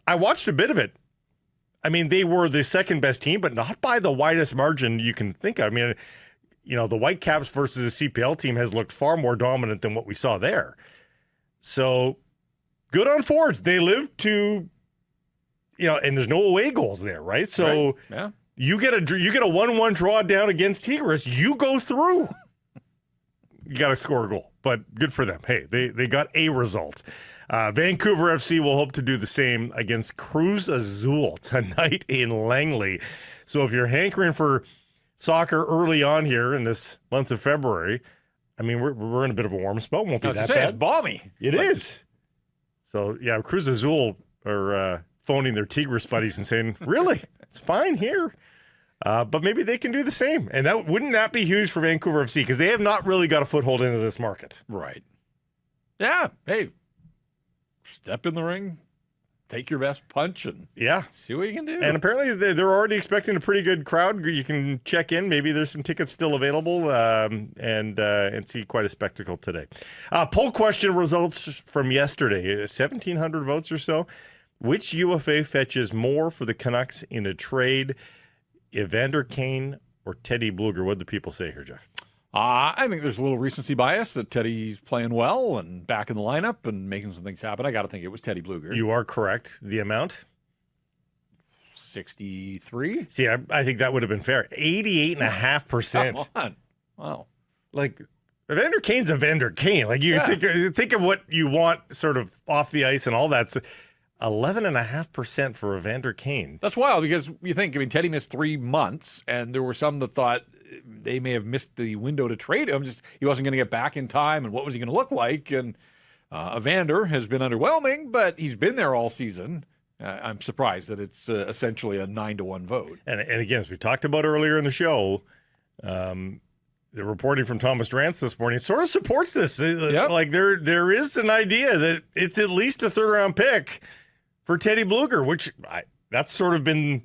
I watched a bit of it. I mean, they were the second best team, but not by the widest margin you can think of. I mean, the Whitecaps versus the CPL team has looked far more dominant than what we saw there. So good on Forge. They live to, and there's no away goals there, right? So right. Yeah. You get a 1-1 draw down against Tigres, you go through. You got to score a goal, but good for them. Hey, they got a result. Vancouver FC will hope to do the same against Cruz Azul tonight in Langley. So if you're hankering for soccer early on here in this month of February, I mean, we're in a bit of a warm spell. Won't be that bad. It's balmy. It is. So, yeah, Cruz Azul are phoning their Tigres buddies and saying, really, it's fine here. But maybe they can do the same. And wouldn't that be huge for Vancouver FC? Because they have not really got a foothold into this market. Right. Yeah. Hey, step in the ring, take your best punch, and see what you can do. And apparently they're already expecting a pretty good crowd. You can check in. Maybe there's some tickets still available and see quite a spectacle today. Poll question results from yesterday, 1,700 votes or so. Which UFA fetches more for the Canucks in a trade, Evander Kane or Teddy Bluger? What did the people say here, Jeff? I think there's a little recency bias that Teddy's playing well and back in the lineup and making some things happen. I got to think it was Teddy Bluger. You are correct. The amount? 63? See, I think that would have been fair. 88.5%. Come on. Wow. Like, Evander Kane's Evander Kane. Like, you think of what you want sort of off the ice and all that. 11.5% for Evander Kane. That's wild because you think, Teddy missed 3 months, and there were some that thought they may have missed the window to trade him. Just he wasn't going to get back in time, and what was he going to look like? And Evander has been underwhelming, but he's been there all season. I'm surprised that it's essentially a 9-1 vote. And again, as we talked about earlier in the show, the reporting from Thomas Drance this morning sort of supports this. Yep. Like there is an idea that it's at least a third-round pick for Teddy Bluger, which that's sort of been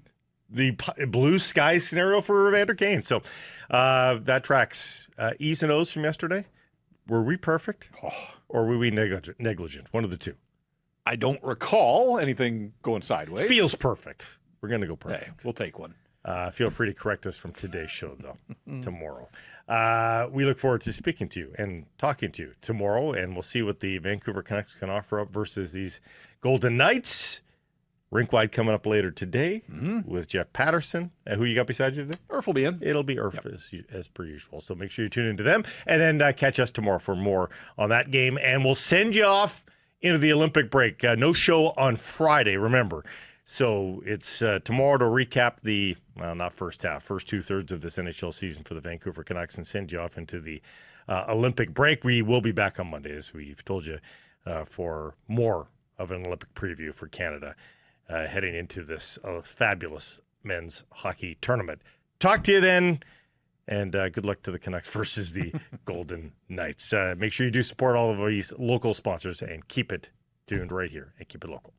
the blue sky scenario for Evander Kane. So that tracks. E's and O's from yesterday. Were we perfect? Or were we negligent? One of the two. I don't recall anything going sideways. Feels perfect. We're going to go perfect. Hey, we'll take one. Feel free to correct us from today's show, though, tomorrow. We look forward to speaking to you and talking to you tomorrow, and we'll see what the Vancouver Canucks can offer up versus these Golden Knights. Rinkwide coming up later today with Jeff Paterson. Who you got beside you today? Irf will be in. It'll be Irf as per usual. So make sure you tune into them, and then catch us tomorrow for more on that game. And we'll send you off into the Olympic break. No show on Friday, remember. So it's tomorrow to recap the, not first half, first 2/3 of this NHL season for the Vancouver Canucks and send you off into the Olympic break. We will be back on Monday, as we've told you, for more of an Olympic preview for Canada heading into this fabulous men's hockey tournament. Talk to you then, and good luck to the Canucks versus the Golden Knights. Make sure you do support all of these local sponsors and keep it tuned right here and keep it local.